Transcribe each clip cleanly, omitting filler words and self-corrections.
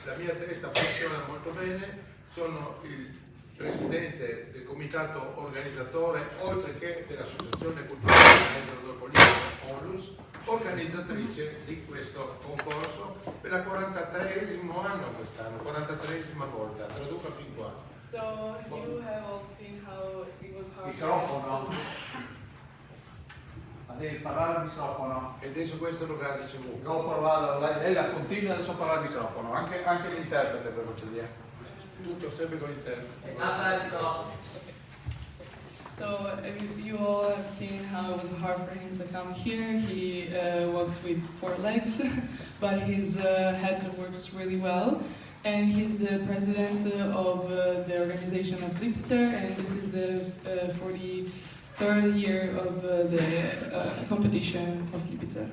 la mia testa funziona molto bene, sono il presidente del comitato organizzatore, oltre che dell'Associazione Culturale Rodolfo Lipizzar, ONLUS, organizzatrice di questo concorso per la 43esimo anno quest'anno, 43esima volta, traduca fin qua. So you have all seen how it was hard. Microfono. Devi parlare al microfono. E adesso questo lo guarda c'è muto. Dopo lei la continua adesso a parlare al microfono, anche l'interprete per cortesia. Tutto sempre con l'interno. So you all have seen how it was hard for him to come here. He walks with 4 legs, but his head works really well. And he's the president of the organization of Lipizzar, and this is the 43rd year of the competition of Lipizzar.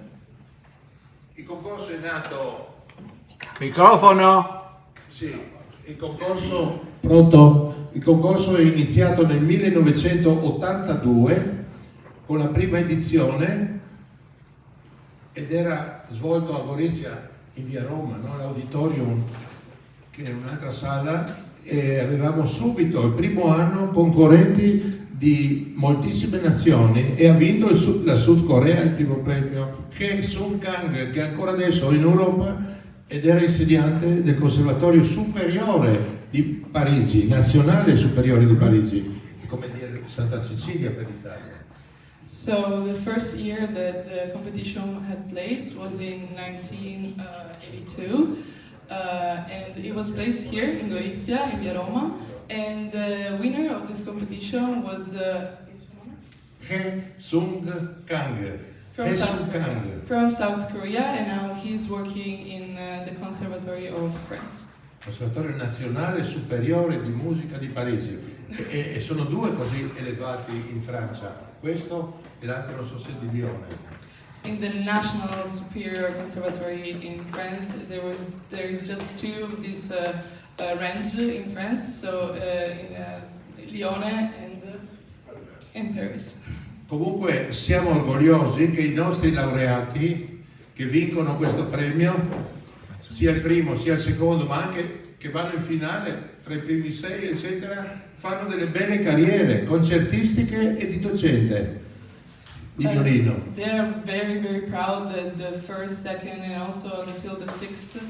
Il concorso è nato... Microfono! Sì, il concorso... Pronto? Il concorso è iniziato nel 1982 con la prima edizione ed era svolto a Gorizia in via Roma, no? L'auditorium, che è un'altra sala, e avevamo subito il primo anno concorrenti di moltissime nazioni e ha vinto la Sud Corea il primo premio, che è Sung Kang, che ancora adesso è in Europa ed era insegnante del Conservatorio Superiore di Parigi, Nazionale Superiore di Parigi, come dire Santa Cecilia per l'Italia. So the first year that the competition had place was in 1982, and it was placed here in Gorizia, in via Roma, and the winner of this competition was He Sung Kang. from South Korea, and now he's working in the Conservatory of France. Conservatorio Nazionale Superiore di Musica di Parigi, e sono 2 così elevati in Francia, questo e l'altro non so se di Lione. In the National Superior Conservatory in France, there is just 2 of this range in France, so in Lione and in Paris. Comunque siamo orgogliosi che i nostri laureati che vincono questo premio, sia il primo sia il secondo, ma anche che vanno in finale tra i primi 6 eccetera, fanno delle belle carriere concertistiche e di docente di violino. They are very, very proud that the first, second, and also until the 6th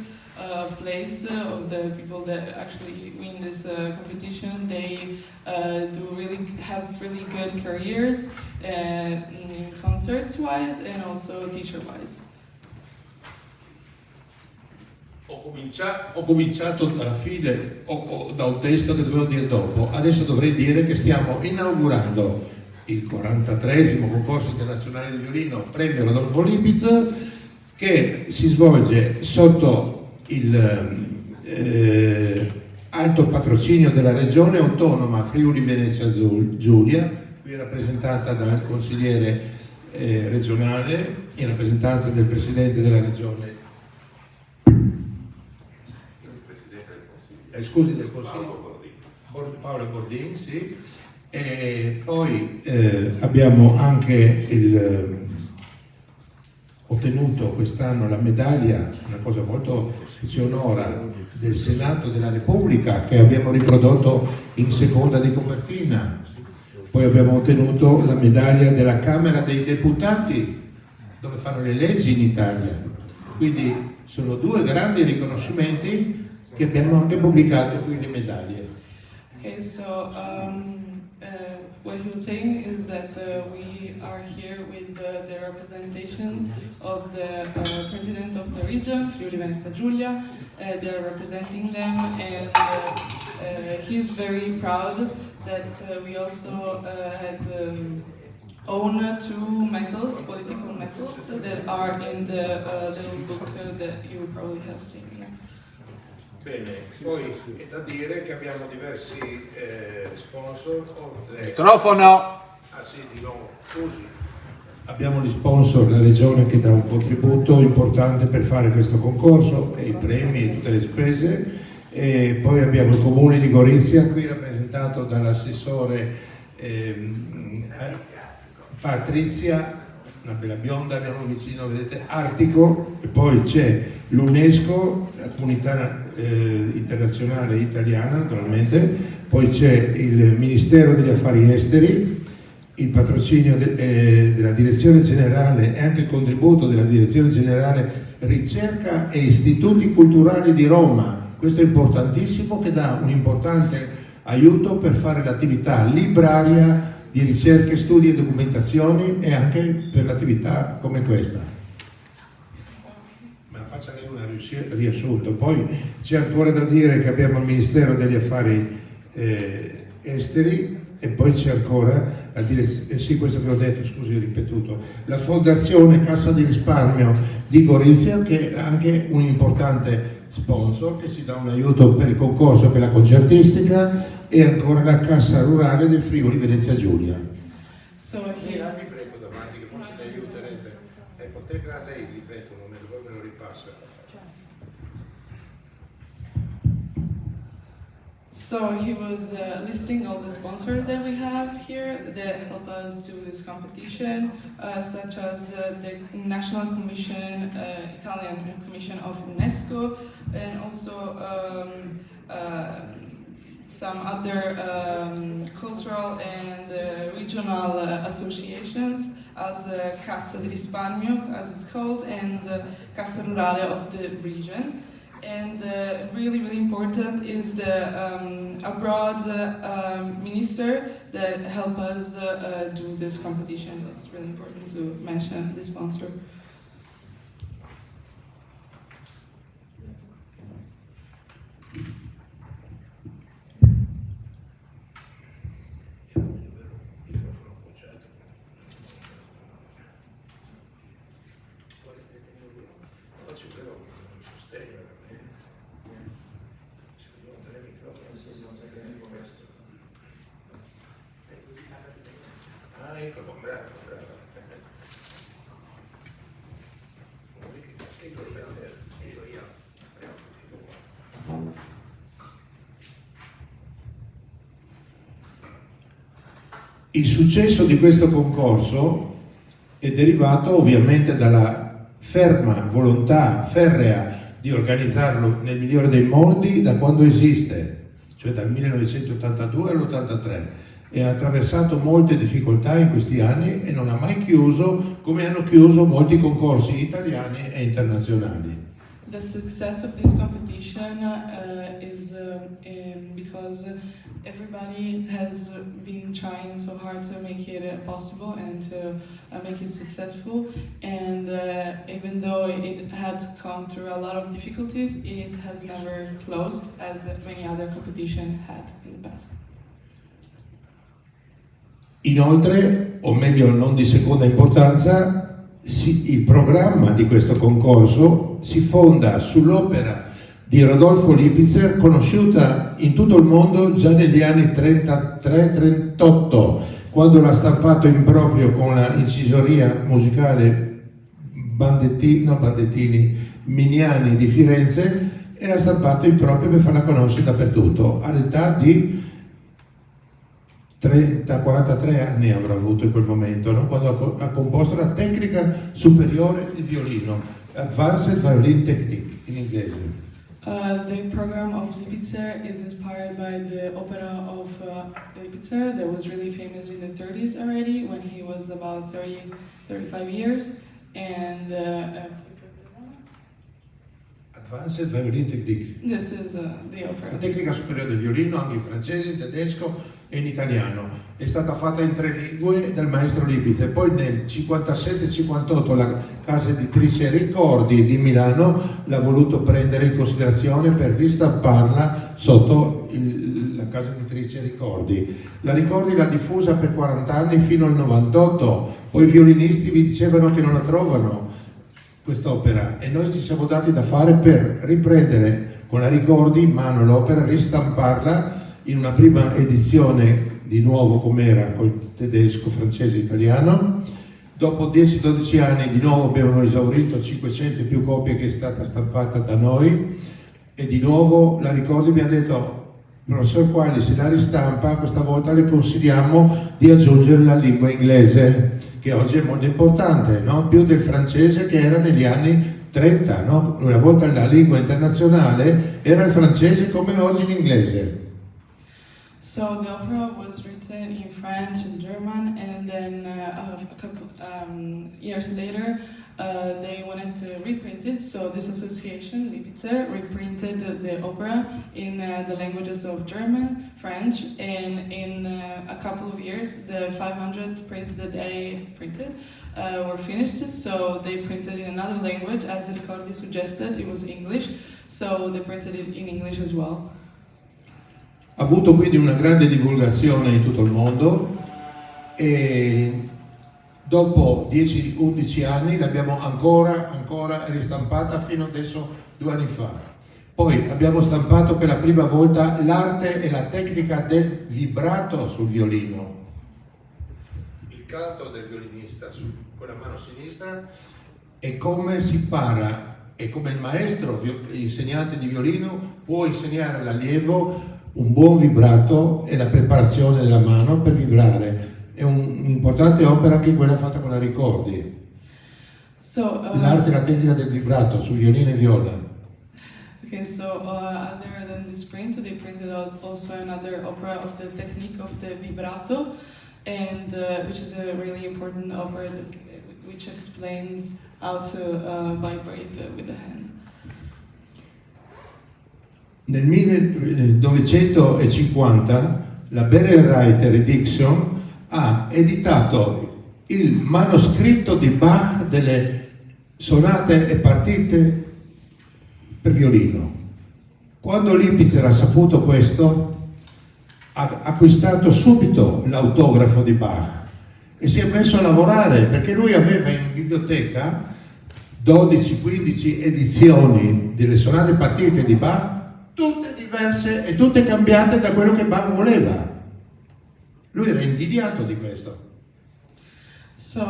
place of the people that actually win this competition, they have really good careers, concerts-wise and also teacher-wise. Ho cominciato dalla fine, da un testo che dovevo dire dopo, adesso dovrei dire che stiamo inaugurando il 43esimo concorso internazionale di violino premio Rodolfo Lipizzar, che si svolge sotto il alto patrocinio della regione autonoma Friuli Venezia Giulia, qui rappresentata dal consigliere regionale in rappresentanza del presidente della regione, del consiglio, Paolo Bordin, sì. E poi abbiamo anche ottenuto quest'anno la medaglia, una cosa molto che ci onora, del Senato della Repubblica, che abbiamo riprodotto in seconda di copertina. Poi abbiamo ottenuto la medaglia della Camera dei Deputati, dove fanno le leggi in Italia. Quindi sono 2 grandi riconoscimenti che abbiamo anche pubblicato qui le medaglie. Okay, so what he was saying is that we are here with the representations of the president of the region, Friuli Venezia Giulia. They are representing them, and he's very proud that we also had own 2 medals, political medals, that are in the little book that you probably have seen here. Bene, poi è da dire che abbiamo diversi sponsor. Microfono! Ah sì, di nuovo, scusi. Abbiamo gli sponsor, la regione che dà un contributo importante per fare questo concorso, e i premi e tutte le spese, e poi abbiamo il comune di Gorizia, qui rappresentato dall'assessore Patrizia, una bella bionda, abbiamo vicino, vedete, Artico, e poi c'è l'UNESCO, comunità internazionale italiana naturalmente, poi c'è il Ministero degli Affari Esteri, il patrocinio della Direzione Generale e anche il contributo della Direzione Generale Ricerca e Istituti Culturali di Roma. Questo è importantissimo, che dà un importante aiuto per fare l'attività libraria di ricerche, studi e documentazioni e anche per l'attività come questa. Ma faccia lei un riassunto. Poi c'è ancora da dire che abbiamo il Ministero degli Affari Esteri e poi c'è ancora la sì, questo che ho detto, scusi, ho ripetuto, la Fondazione Cassa di Risparmio di Gorizia, che è anche un importante sponsor che ci dà un aiuto per il concorso per la concertistica, e ancora la Cassa Rurale del Friuli Venezia Giulia. So Vi here, prego davanti, che forse mi aiuterete. Potete a lei, vi prego, non me lo ripassa. so he was listing all the sponsors that we have here that help us do this competition, such as the National Commission, Italian Commission of UNESCO, and also some other cultural and regional associations, as Cassa di Risparmio, as it's called, and Cassa Rurale of the region. And really, really important is the abroad minister that help us do this competition. It's really important to mention the sponsor. Il successo di questo concorso è derivato ovviamente dalla ferma volontà ferrea di organizzarlo nel migliore dei modi da quando esiste, cioè dal 1982 all'83, e ha attraversato molte difficoltà in questi anni e non ha mai chiuso, come hanno chiuso molti concorsi italiani e internazionali. The success of this competition is because everybody has been trying so hard to make it possible and to make it successful, and even though it had come through a lot of difficulties, it has never closed as many other competitions had in the past. Inoltre, o meglio non di seconda importanza, il programma di questo concorso si fonda sull'opera di Rodolfo Lipizer, conosciuta in tutto il mondo già negli anni 33-38, quando l'ha stampato in proprio con la incisoria musicale Bandettini Miniani di Firenze, e l'ha stampato in proprio per farla conoscere dappertutto. All'età di 43 anni avrà avuto in quel momento, no? Quando ha composto la tecnica superiore di violino, Advanced Violin Technique in inglese. The program of Lipizer is inspired by the opera of Lipizer that was really famous in the 30s already, when he was about 35 years, and Advanced Violin Technique. this is the La opera. tecnica superiore del violino, anche in francese, in tedesco e in italiano. È stata fatta in 3 lingue dal maestro Lipizer. Poi nel 57-58 la casa editrice Ricordi di Milano l'ha voluto prendere in considerazione per ristamparla sotto la casa editrice Ricordi. La Ricordi l'ha diffusa per 40 anni fino al 98, poi i violinisti vi dicevano che non la trovano quest'opera, e noi ci siamo dati da fare per riprendere con la Ricordi in mano l'opera, ristamparla in una prima edizione di nuovo com'era, col tedesco, francese e italiano. Dopo 10-12 anni di nuovo abbiamo esaurito 500 e più copie che è stata stampata da noi, e di nuovo la Ricordi mi ha detto: professor Quagli, se la ristampa questa volta le consigliamo di aggiungere la lingua inglese, che oggi è molto importante, no? Più del francese che era negli anni 30, no? Una volta la lingua internazionale era il francese come oggi l'inglese. So the opera was written in French and German, and then a couple years later they wanted to reprint it. So this association, Lipitzer, reprinted the opera in the languages of German, French, and in a couple of years the 500 prints that they printed were finished. So they printed in another language, as Ricordi suggested. It was English, so they printed it in English as well. Ha avuto quindi una grande divulgazione in tutto il mondo e dopo 10-11 anni l'abbiamo ancora ristampata fino adesso 2 anni fa. Poi abbiamo stampato per la prima volta l'arte e la tecnica del vibrato sul violino. Il canto del violinista con la mano sinistra e come si impara e come il maestro, insegnante di violino, può insegnare all'allievo un buon vibrato e la preparazione della mano per vibrare. È un'importante opera anche quella fatta con la Ricordi. L'arte e la tecnica del vibrato su violino e viola. Okay, so other than this print, they printed also another opera of the technique of the vibrato, and which is a really important opera which explains how to vibrate with the hand. Nel 1950 la Berenreiter Dixon ha editato il manoscritto di Bach delle sonate e partite per violino. Quando Lipitzer ha saputo questo, ha acquistato subito l'autografo di Bach e si è messo a lavorare, perché lui aveva in biblioteca 12-15 edizioni delle sonate e partite di Bach, tutte diverse e tutte cambiate da quello che Bach voleva. Lui era invidiato di questo. So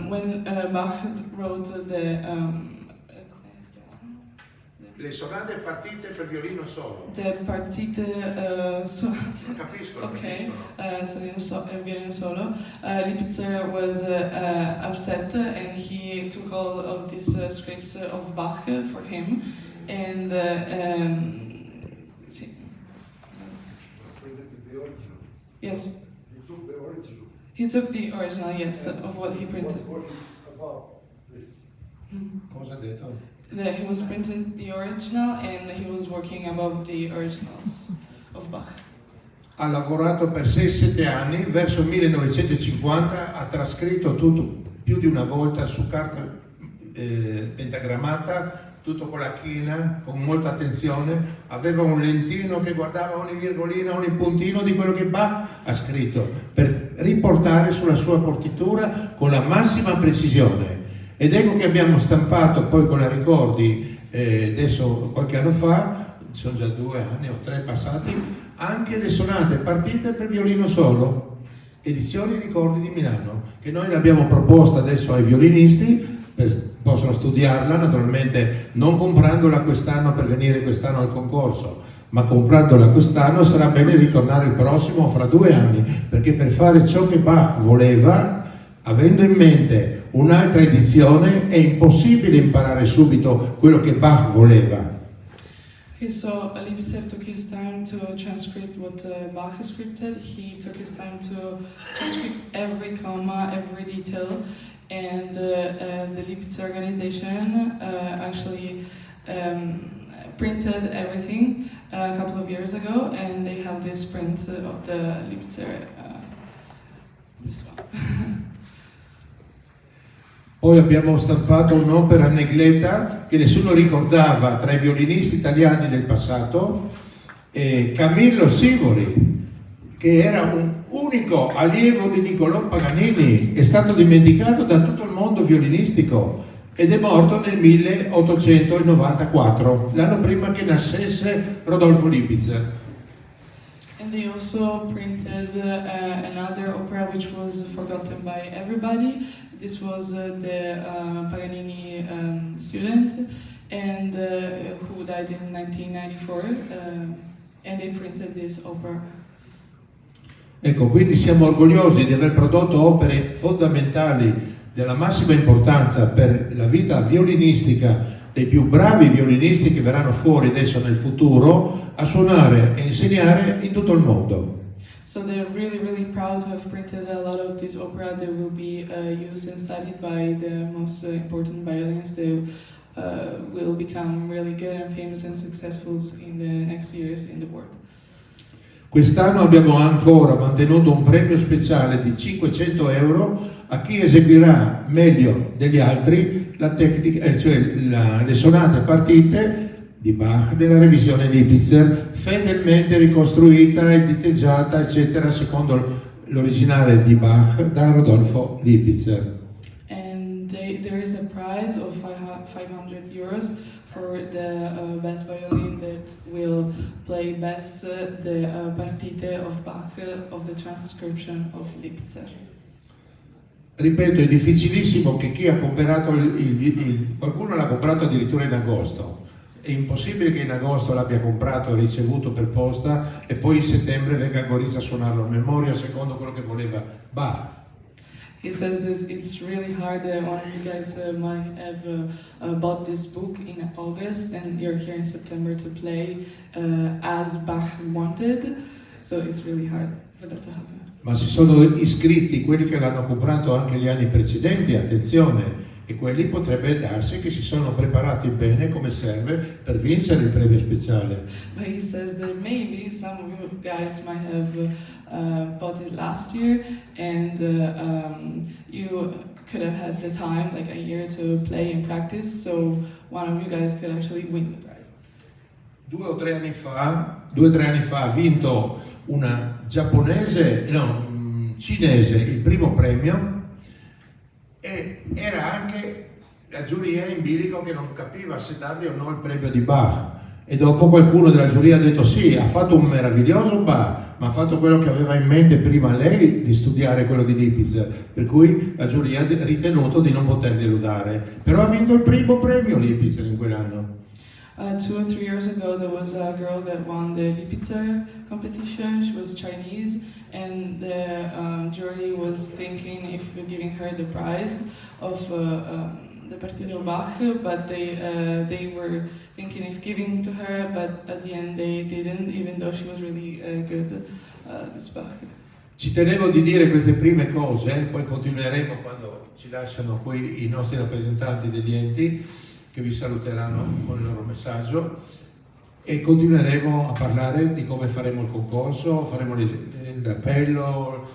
when Bach wrote Le sonate e partite per violino solo. the partite sonate. Non capiscono, Okay, capiscono. violin solo. Lipitzer was upset, and he took all of these scripts of Bach for him, and yes, he took the original, yes, of what he printed. Cosa ha detto? He was printing the original, and he was working above the originals of Bach. Ha lavorato per 6-7 anni, verso il 1950 ha trascritto tutto più di una volta su carta pentagrammata, tutto con la china, con molta attenzione. Aveva un lentino che guardava ogni virgolina, ogni puntino di quello che Bach ha scritto per riportare sulla sua partitura con la massima precisione. Ed ecco che abbiamo stampato poi con la Ricordi, adesso qualche anno fa, sono già 2 anni o 3 passati, anche le sonate partite per violino solo, edizioni Ricordi di Milano, che noi l'abbiamo proposta adesso ai violinisti, possono studiarla, naturalmente non comprandola quest'anno per venire quest'anno al concorso, ma comprandola quest'anno sarà bene ritornare il prossimo fra 2 anni, perché per fare ciò che Bach voleva, avendo in mente un'altra edizione, è impossibile imparare subito quello che Bach voleva. Okay, so Lipitzer took his time to transcript what Bach scripted. He took his time to transcript every comma, every detail, and the Lipitzer organization actually printed everything a couple of years ago, and they have this print of the Lipitzer. This one. Poi abbiamo stampato un'opera negletta che nessuno ricordava tra i violinisti italiani del passato, Camillo Sivori, che era un unico allievo di Niccolò Paganini, è stato dimenticato da tutto il mondo violinistico ed è morto nel 1894, l'anno prima che nascesse Rodolfo Lipitzer. And they also printed another opera which was forgotten by everybody. This was the Paganini student, and who died in 1994, and they printed this opera. Ecco, quindi siamo orgogliosi di aver prodotto opere fondamentali della massima importanza per la vita violinistica dei più bravi violinisti che verranno fuori adesso nel futuro a suonare e insegnare in tutto il mondo. So they're really, really proud to have printed a lot of this opera that will be used and studied by the most important violinists that will become really good and famous and successful in the next years in the world. Quest'anno abbiamo ancora mantenuto un premio speciale di 500 euro a chi eseguirà meglio degli altri la tecnica, cioè le sonate partite di Bach della revisione Lipitzer, fedelmente ricostruita e diteggiata, eccetera, secondo l'originale di Bach da Rodolfo Lipitzer. And there is a prize of 500 euros for the best violin that will play best the partite of Bach of the transcription of Lipitzer. Ripeto, è difficilissimo che chi ha comprato qualcuno l'ha comprato addirittura in agosto. È impossibile che in agosto l'abbia comprato e ricevuto per posta e poi in settembre venga a Gorizia a suonarlo a memoria secondo quello che voleva Bach. He says that it's really hard that one of you guys might have bought this book in August and you're here in September to play as Bach wanted, so it's really hard for that to happen. Ma si sono iscritti quelli che l'hanno comprato anche gli anni precedenti, attenzione, e quelli potrebbe darsi che si sono preparati bene come serve per vincere il premio speciale. But he says that maybe some of you guys might have bought it last year and you could have had the time, like a year, to play and practice, so one of you guys could actually win the prize. 2 o 3 anni fa ha vinto una cinese il primo premio e era anche la giuria in bilico che non capiva se dargli o no il premio di Bach, e dopo qualcuno della giuria ha detto sì, ha fatto un meraviglioso Bach, ma ha fatto quello che aveva in mente prima lei di studiare quello di Lipitzer, per cui la giuria ha ritenuto di non poterglielo dare, però ha vinto il primo premio Lipitzer in quell'anno. 2 or 3 years ago, there was a girl that won the Lipitzer competition. She was Chinese, and the jury was thinking if giving her the prize of the Partite of Bach, but they were thinking if giving to her, but at the end they didn't, even though she was really good, this Bach. Ci tenevo di dire queste prime cose, poi continueremo quando ci lasciano qui i nostri rappresentanti degli enti, che vi saluteranno con il loro messaggio, e continueremo a parlare di come faremo il concorso, faremo l'appello,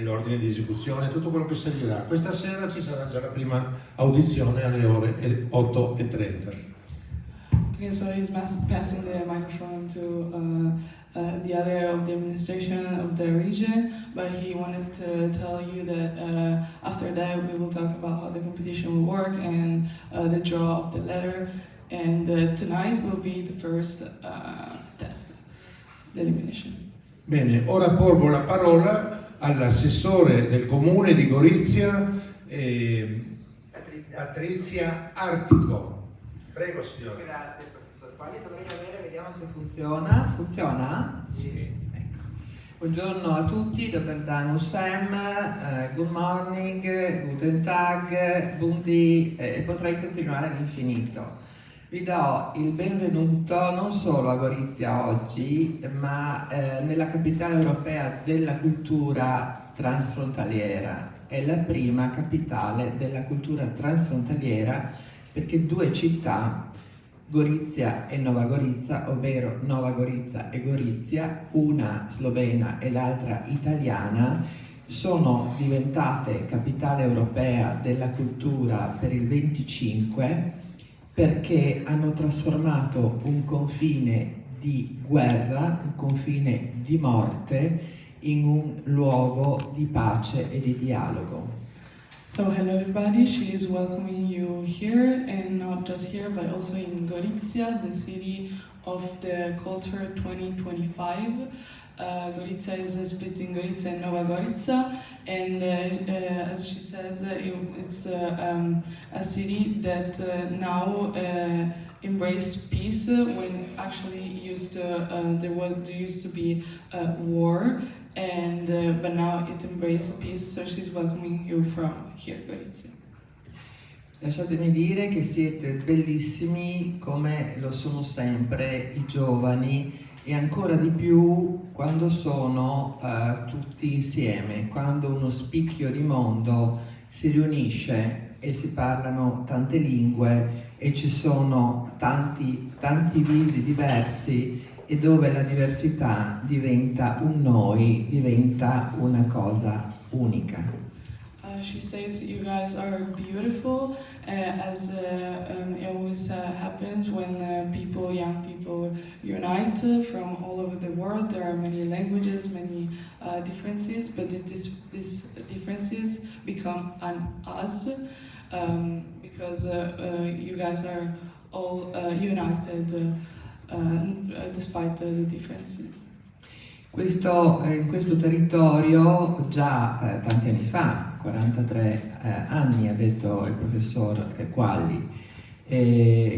l'ordine di esecuzione, tutto quello che servirà. Questa sera ci sarà già la prima audizione alle ore 8:30. Okay, so he's passing the microphone to the other of the administration of the region, but he wanted to tell you that after that we will talk about how the competition will work and the draw of the letter, and tonight will be the first test, the elimination. Bene, ora porgo la parola all'assessore del comune di Gorizia, Patrizia Artico. Prego signora. Grazie professor. Quali dovrei avere? Vediamo se funziona. Funziona? Sì. Ecco. Buongiorno a tutti, dober dan Usem, good morning, guten tag, buondì, e potrei continuare all'infinito. Vi do il benvenuto non solo a Gorizia oggi, ma nella capitale europea della cultura transfrontaliera. È la prima capitale della cultura transfrontaliera perché 2 città, Gorizia e Nova Gorica, ovvero Nova Gorica e Gorizia, una slovena e l'altra italiana, sono diventate capitale europea della cultura per il 25 perché hanno trasformato un confine di guerra, un confine di morte, in un luogo di pace e di dialogo. So hello everybody, she is welcoming you here, and not just here but also in Gorizia, the city of the culture 2025. Gorizia is split in Gorizia and Nova Gorica, and as she says, it's a city that now embraced peace when actually there used to be war. And but now it embraces peace, so she's welcoming you from here, Gorizia. Lasciatemi dire che siete bellissimi come lo sono sempre i giovani e ancora di più quando sono tutti insieme, quando uno spicchio di mondo si riunisce e si parlano tante lingue e ci sono tanti visi diversi e dove la diversità diventa un noi, diventa una cosa unica. She says you guys are beautiful, as it always happens when young people unite from all over the world. There are many languages, many differences, but these differences become an us because you guys are all united despite the differences. In questo territorio già tanti anni fa, 43 anni ha detto il professor Qualli,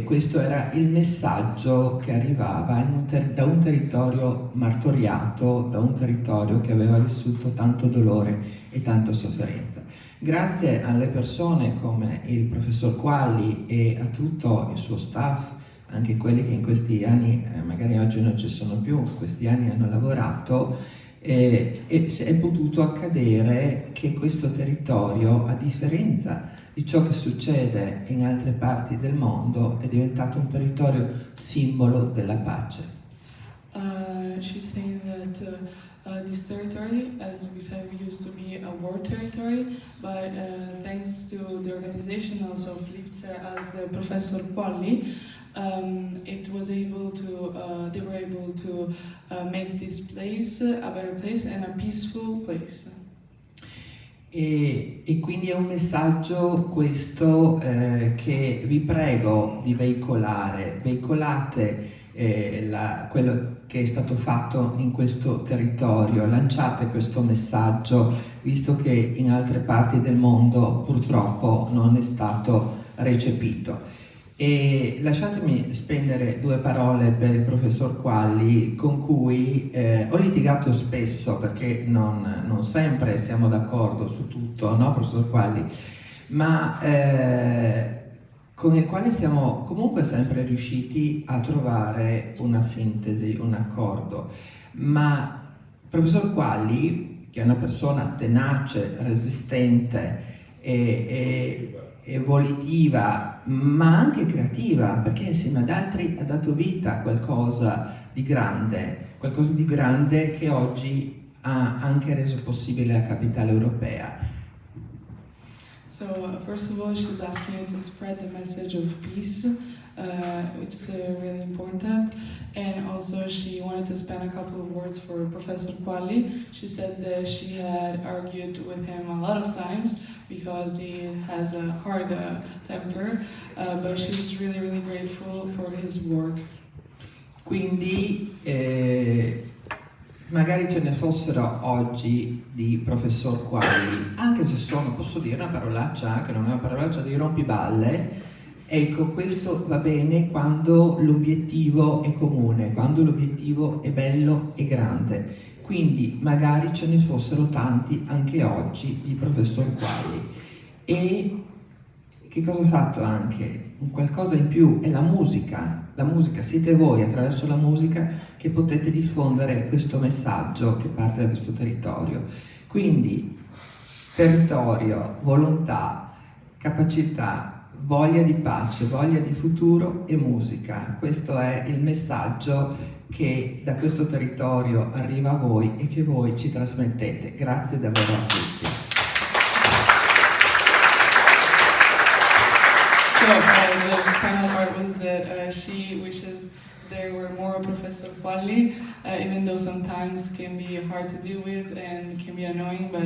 questo era il messaggio che arrivava da un territorio martoriato, da un territorio che aveva vissuto tanto dolore e tanta sofferenza. Grazie alle persone come il professor Qualli e a tutto il suo staff, anche quelli che in questi anni, magari oggi non ci sono più, in questi anni hanno lavorato, e è potuto accadere che questo territorio, a differenza di ciò che succede in altre parti del mondo, è diventato un territorio simbolo della pace. She's saying that this territory, as we said, used to be a war territory, but thanks to the organization also of Lipzer as the Professor Qualli, they were able to make this place a better place and a peaceful place. E quindi è un messaggio questo che vi prego di veicolare. Veicolate quello che è stato fatto in questo territorio, lanciate questo messaggio, visto che in altre parti del mondo purtroppo non è stato recepito. E lasciatemi spendere due parole per il professor Qualli, con cui ho litigato spesso perché non sempre siamo d'accordo su tutto, no professor Qualli? Ma con il quale siamo comunque sempre riusciti a trovare una sintesi, un accordo. Ma il professor Qualli, che è una persona tenace, resistente e volitiva, ma anche creativa, perché insieme ad altri ha dato vita a qualcosa di grande che oggi ha anche reso possibile la capitale europea. So first of all, she's asking you to spread the message of peace, which is really important. And also she wanted to spend a couple of words for Professor Qualli. She said that she had argued with him a lot of times because he has a hard temper, but she's really, really grateful for his work. Quindi magari ce ne fossero oggi di professor Qualli, anche se sono, posso dire una parolaccia, che non è una parolaccia, di rompiballe. Ecco, questo va bene quando l'obiettivo è comune, quando l'obiettivo è bello e grande. Quindi magari ce ne fossero tanti anche oggi di professor Qualli. E che cosa ha fatto anche? Un qualcosa in più è la musica. La musica, siete voi attraverso la musica che potete diffondere questo messaggio che parte da questo territorio. Quindi territorio, volontà, capacità, voglia di pace, voglia di futuro e musica. Questo è il messaggio che da questo territorio arriva a voi e che voi ci trasmettete. Grazie davvero a tutti. So the final part was that she wishes there were more Professor Qualli, even though sometimes can be hard to deal with and can be annoying, but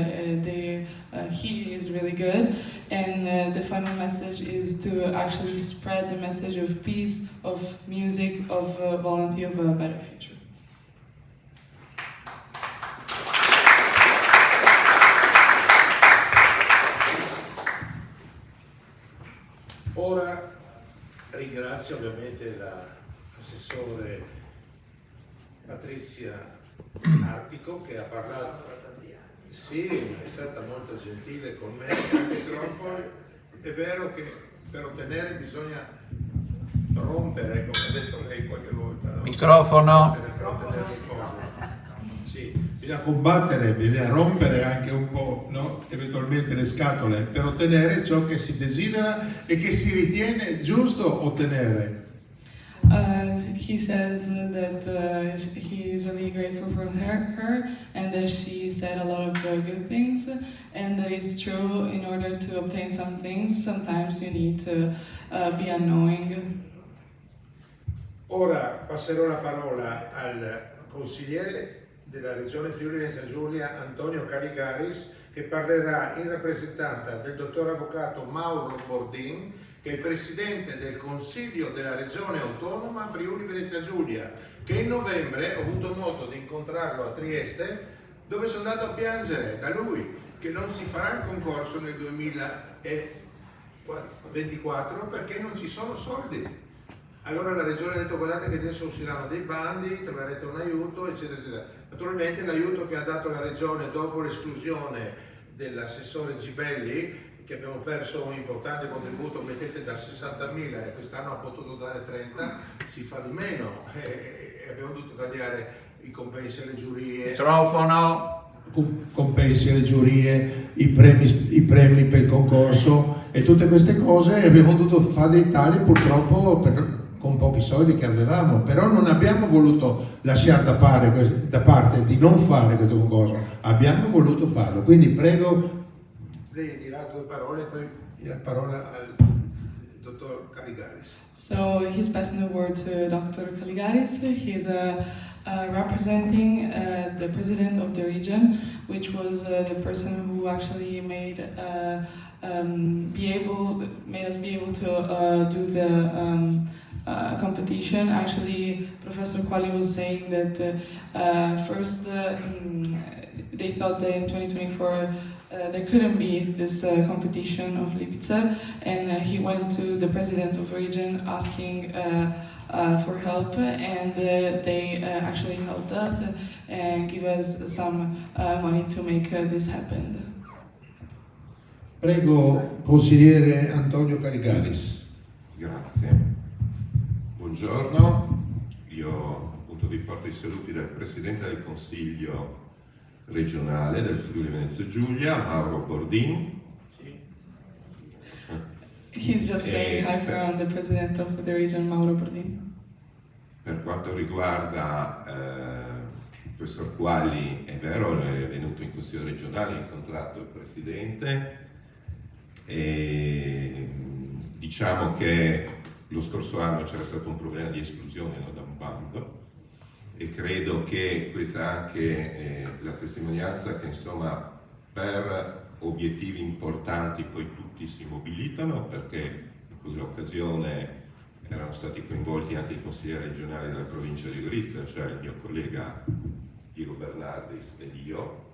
he is really good. And the final message is to actually spread the message of peace, of music, of volunteer, of a better future. Ora ringrazio ovviamente l'assessore Patrizia Artico che ha parlato. Sì, è stata molto gentile con me, anche troppo. È vero che per ottenere bisogna rompere, come ha detto lei qualche volta, no? Microfono. Per ottenere le cose. Sì, bisogna combattere, bisogna rompere anche un po', no? Eventualmente le scatole per ottenere ciò che si desidera e che si ritiene giusto ottenere. He says that he is really grateful for her and that she said a lot of good things, and that it's true. In order to obtain some things, sometimes you need to be unknowing. Ora passerò la parola al consigliere della Regione Friuli Venezia Giulia, Antonio Caligaris, che parlerà in rappresentanza del dottor avvocato Mauro Bordin, che è il presidente del Consiglio della Regione Autonoma Friuli Venezia Giulia, che in novembre ho avuto modo di incontrarlo a Trieste, dove sono andato a piangere da lui che non si farà il concorso nel 2024 perché non ci sono soldi. Allora la Regione ha detto: guardate che adesso usciranno dei bandi, troverete un aiuto, eccetera, eccetera. Naturalmente l'aiuto che ha dato la Regione dopo l'esclusione dell'assessore Gibelli, che abbiamo perso un importante contributo, mettete da 60.000 e quest'anno ha potuto dare 30, si fa di meno e abbiamo dovuto tagliare i compensi alle giurie. Microfono. Compensi alle giurie, i premi per il concorso e tutte queste cose, e abbiamo dovuto fare dei tagli purtroppo con pochi soldi che avevamo, però non abbiamo voluto lasciare da parte di non fare questo concorso, abbiamo voluto farlo. Quindi prego, lei dirà due parole e poi la parola al dottor Caligaris. So he's passing the word to Dr. Caligaris. He's representing the president of the region, which was the person who actually made us be able to do the competition. Actually, Professor Quali was saying that first they thought that in 2024 there couldn't be this competition of Lipica, and he went to the president of the region asking for help, and they actually helped us and give us some money to make this happen. Prego, consigliere Antonio Caligaris. Grazie. Buongiorno, io appunto vi porto i saluti del Presidente del Consiglio regionale del Friuli Venezia Giulia, Mauro Bordin. He's just saying hi from the president of the region, Mauro Bordin. Per quanto riguarda il professor Quali, è vero, è venuto in Consiglio regionale, ha incontrato il Presidente e diciamo che lo scorso anno c'era stato un problema di esclusione da un bando e credo che questa è anche la testimonianza che insomma per obiettivi importanti poi tutti si mobilitano, perché in quell'occasione erano stati coinvolti anche i consiglieri regionali della provincia di Gorizia, cioè il mio collega Piero Bernardis ed io.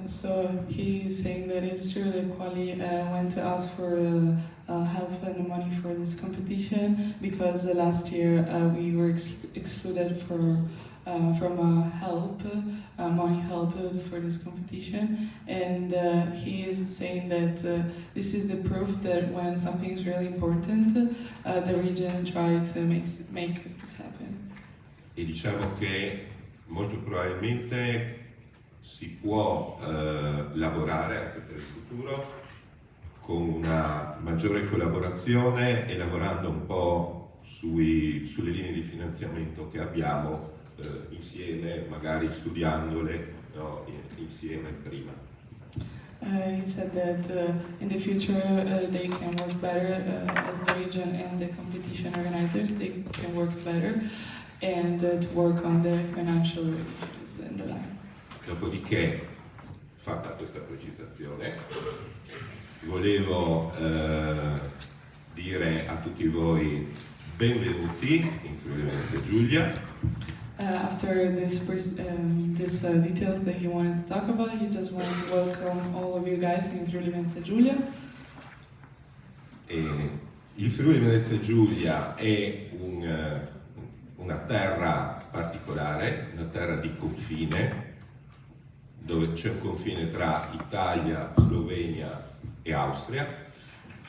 So he's saying that it's true that Quali went to ask for help and money for this competition because last year we were excluded from money help for this competition, and he is saying that this is the proof that when something is really important, the region tried to make this happen. E diciamo che molto probabilmente si può lavorare anche per il futuro con una maggiore collaborazione e lavorando un po' sulle linee di finanziamento che abbiamo insieme, magari studiandole insieme prima. He said that in the future they can work better as the region and the competition organizers. They can work better and to work on the financial issues and the like. Dopodiché, fatta questa precisazione, volevo dire a tutti voi benvenuti in Friuli Venezia Giulia. After this details that he wanted to talk about, he just wanted to welcome all of you guys in Friuli Venezia Giulia. Il Friuli Venezia Giulia è una terra particolare, una terra di confine, dove c'è un confine tra Italia, Slovenia e Austria.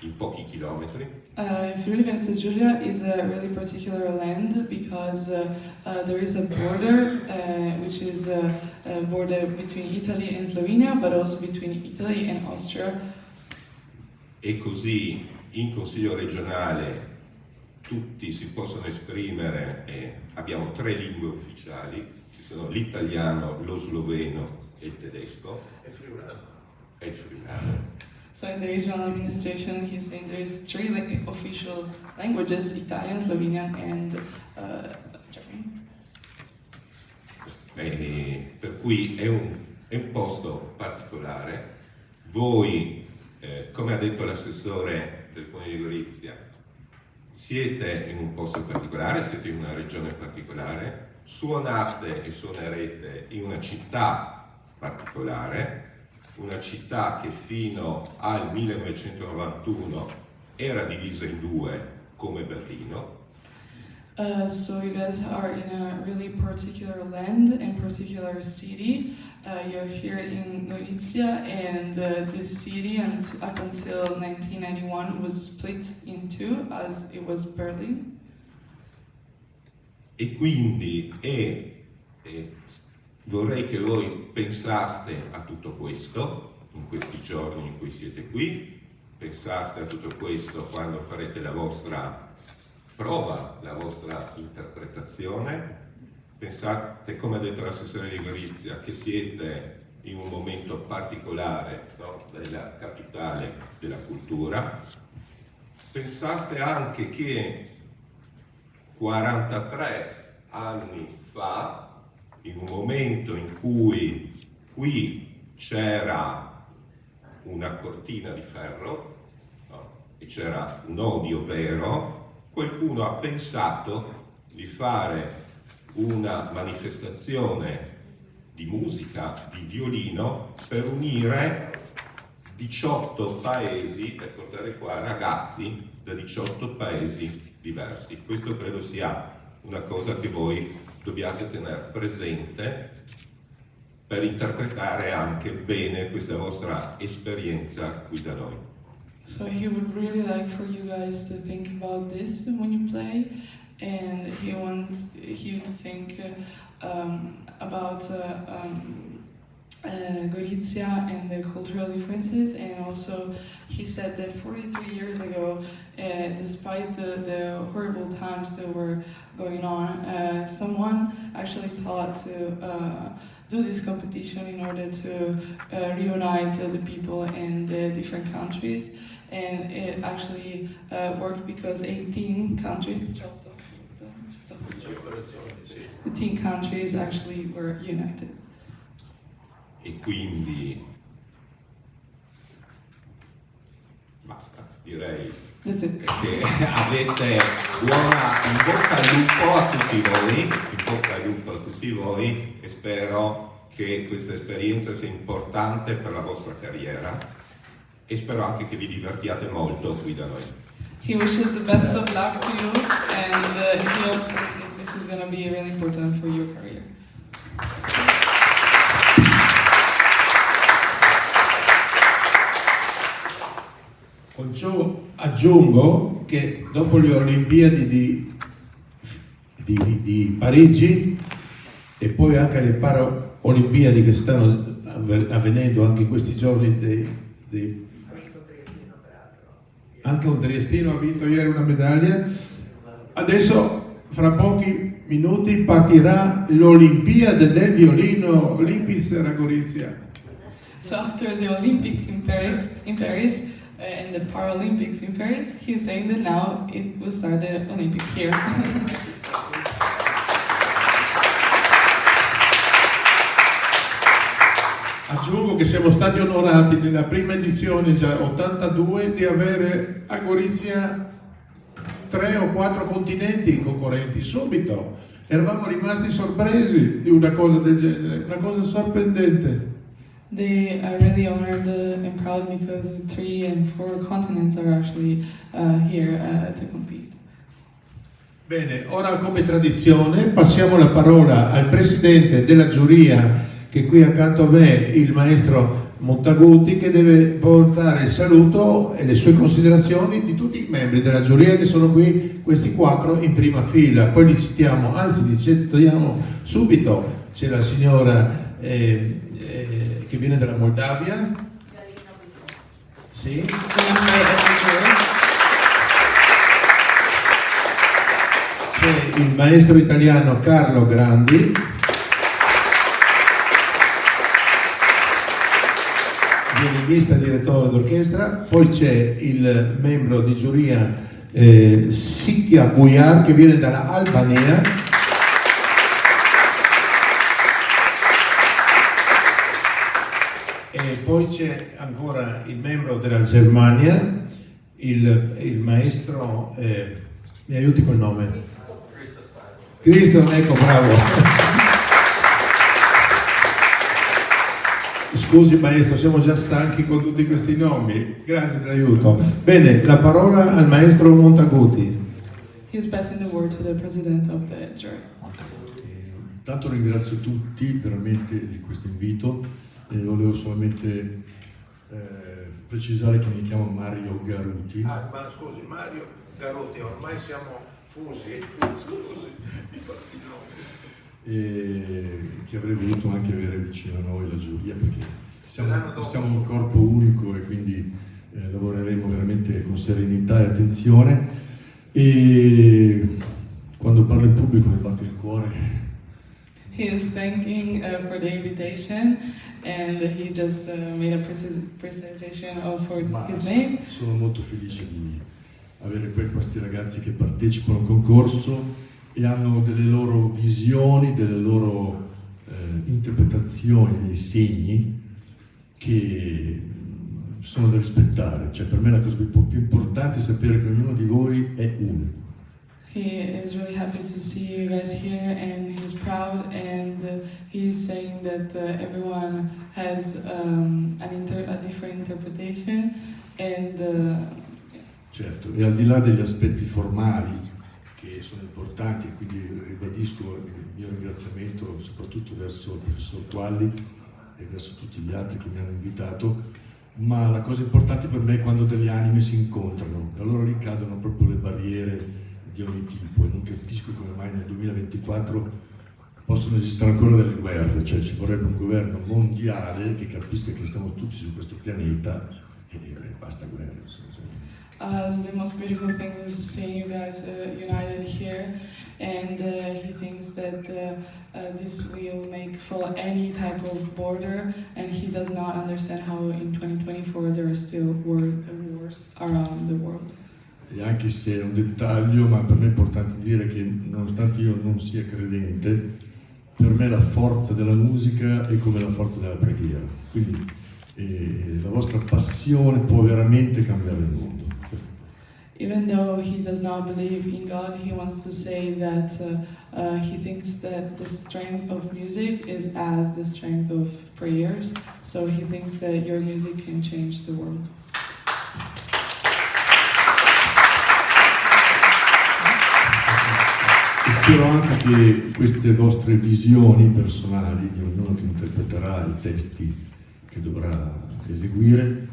in pochi chilometri. Friuli Venezia Giulia is a really particular land because there is a border, which is a border between Italy and Slovenia, but also between Italy and Austria. E così in Consiglio regionale tutti si possono esprimere, abbiamo 3 lingue ufficiali, ci sono l'italiano, lo sloveno e il tedesco. È friulano. E il friulano. So in the regional administration, he's saying there is 3 official languages: Italian, Slovenian, and German. Per cui è un posto particolare. Voi, come ha detto l'assessore del Comune di Gorizia, siete in un posto particolare, siete in una regione particolare, suonate e suonerete in una città particolare, una città che fino al 1991 era divisa in 2 come Berlino. So you guys are in a really particular land and particular city. You're here in Gorizia, and this city, up until 1991, was split in 2 as it was Berlin. E quindi vorrei che voi pensaste a tutto questo in questi giorni in cui siete qui, pensaste a tutto questo quando farete la vostra prova, la vostra interpretazione, pensate, come ha detto l'assessore di Gorizia, che siete in un momento particolare, no, della capitale della cultura, pensaste anche che 43 anni fa, in un momento in cui qui c'era una cortina di ferro, no, e c'era un odio vero, qualcuno ha pensato di fare una manifestazione di musica, di violino, per unire 18 paesi, per portare qua ragazzi da 18 paesi diversi. Questo credo sia una cosa che voi dobbiate tenere presente per interpretare anche bene questa vostra esperienza qui da noi. So he would really like for you guys to think about this when you play, and he wants you to think about Gorizia and the cultural differences. And also he said that 43 years ago, despite the horrible times that were going on, someone actually thought to do this competition in order to reunite the people in the different countries. And it actually worked because 18 countries actually were united. E quindi basta, direi That's it. che avete in bocca al lupo a tutti voi, in bocca al lupo a tutti voi, e spero che questa esperienza sia importante per la vostra carriera. E spero anche che vi divertiate molto qui da noi. He wishes the best of luck to you, and he hopes that this is going to be really important for your career. Con ciò aggiungo che dopo le Olimpiadi di Parigi e poi anche le Paralimpiadi che stanno avvenendo anche in questi giorni anche un triestino ha vinto ieri una medaglia. Adesso fra pochi minuti partirà l'Olimpiade del violino Olympis a Gorizia. So after the Olympic in Paris and the Paralympics in Paris, he's saying that now it will start the Olympic here. Aggiungo che siamo stati onorati nella prima edizione, già 82, di avere a Gorizia 3 o 4 continenti concorrenti subito. Eravamo rimasti sorpresi di una cosa del genere, una cosa sorprendente. They are really honored and proud because 3 and 4 continents are actually here to compete. Bene, ora come tradizione passiamo la parola al presidente della giuria, che è qui accanto a me, il maestro Montaguti, che deve portare il saluto e le sue considerazioni di tutti i membri della giuria che sono qui, questi 4 in prima fila. Poi li citiamo, anzi li citiamo subito. C'è la signora che viene dalla Moldavia. Sì. C'è il maestro italiano Carlo Grandi. Violinista, direttore d'orchestra. Poi c'è il membro di giuria Sikya Buyar, che viene dalla Albania. E poi c'è ancora il membro della Germania, il maestro, mi aiuti col nome? Cristo, ecco, bravo. Scusi maestro, siamo già stanchi con tutti questi nomi, grazie dell'aiuto. Bene, la parola al maestro Montaguti. He is passing the word to the president of the jury. Intanto ringrazio tutti veramente di questo invito e volevo solamente precisare che mi chiamo Mario Garuti. Ma scusi, Mario Garuti, ormai siamo fusi. Scusi, mi porti il nome. E che avrei voluto anche avere vicino a noi la giuria, perché siamo un corpo unico e quindi lavoreremo veramente con serenità e attenzione, e quando parlo in pubblico mi batte il cuore. He is thanking for the invitation, and he just made a presentation for Ma his name. sono molto felice di avere questi ragazzi che partecipano al concorso e hanno delle loro visioni, delle loro interpretazioni dei segni che sono da rispettare. Cioè, per me la cosa più importante è sapere che ognuno di voi è unico. He is really happy to see you guys here, and he's proud, and he's saying that everyone has a different interpretation, and Certo, e al di là degli aspetti formali che sono importanti, e quindi ribadisco il mio ringraziamento soprattutto verso il professor Qualli e verso tutti gli altri che mi hanno invitato, ma la cosa importante per me è quando delle anime si incontrano, e allora ricadono proprio le barriere di ogni tipo, e non capisco come mai nel 2024 possono esistere ancora delle guerre. Cioè ci vorrebbe un governo mondiale che capisca che stiamo tutti su questo pianeta e basta guerre. the most beautiful thing is seeing you guys united here, and he thinks that this will make fall any type of border, and he does not understand how in 2024 there are still wars around the world. E anche se è un dettaglio, ma per me è importante dire che nonostante io non sia credente, per me la forza della musica è come la forza della preghiera, quindi la vostra passione può veramente cambiare il mondo. Even though he does not believe in God, he wants to say that he thinks that the strength of music is as the strength of prayers, so he thinks that your music can change the world. E spero anche che queste vostre visioni personali, di ognuno che interpreterà i testi che dovrà eseguire,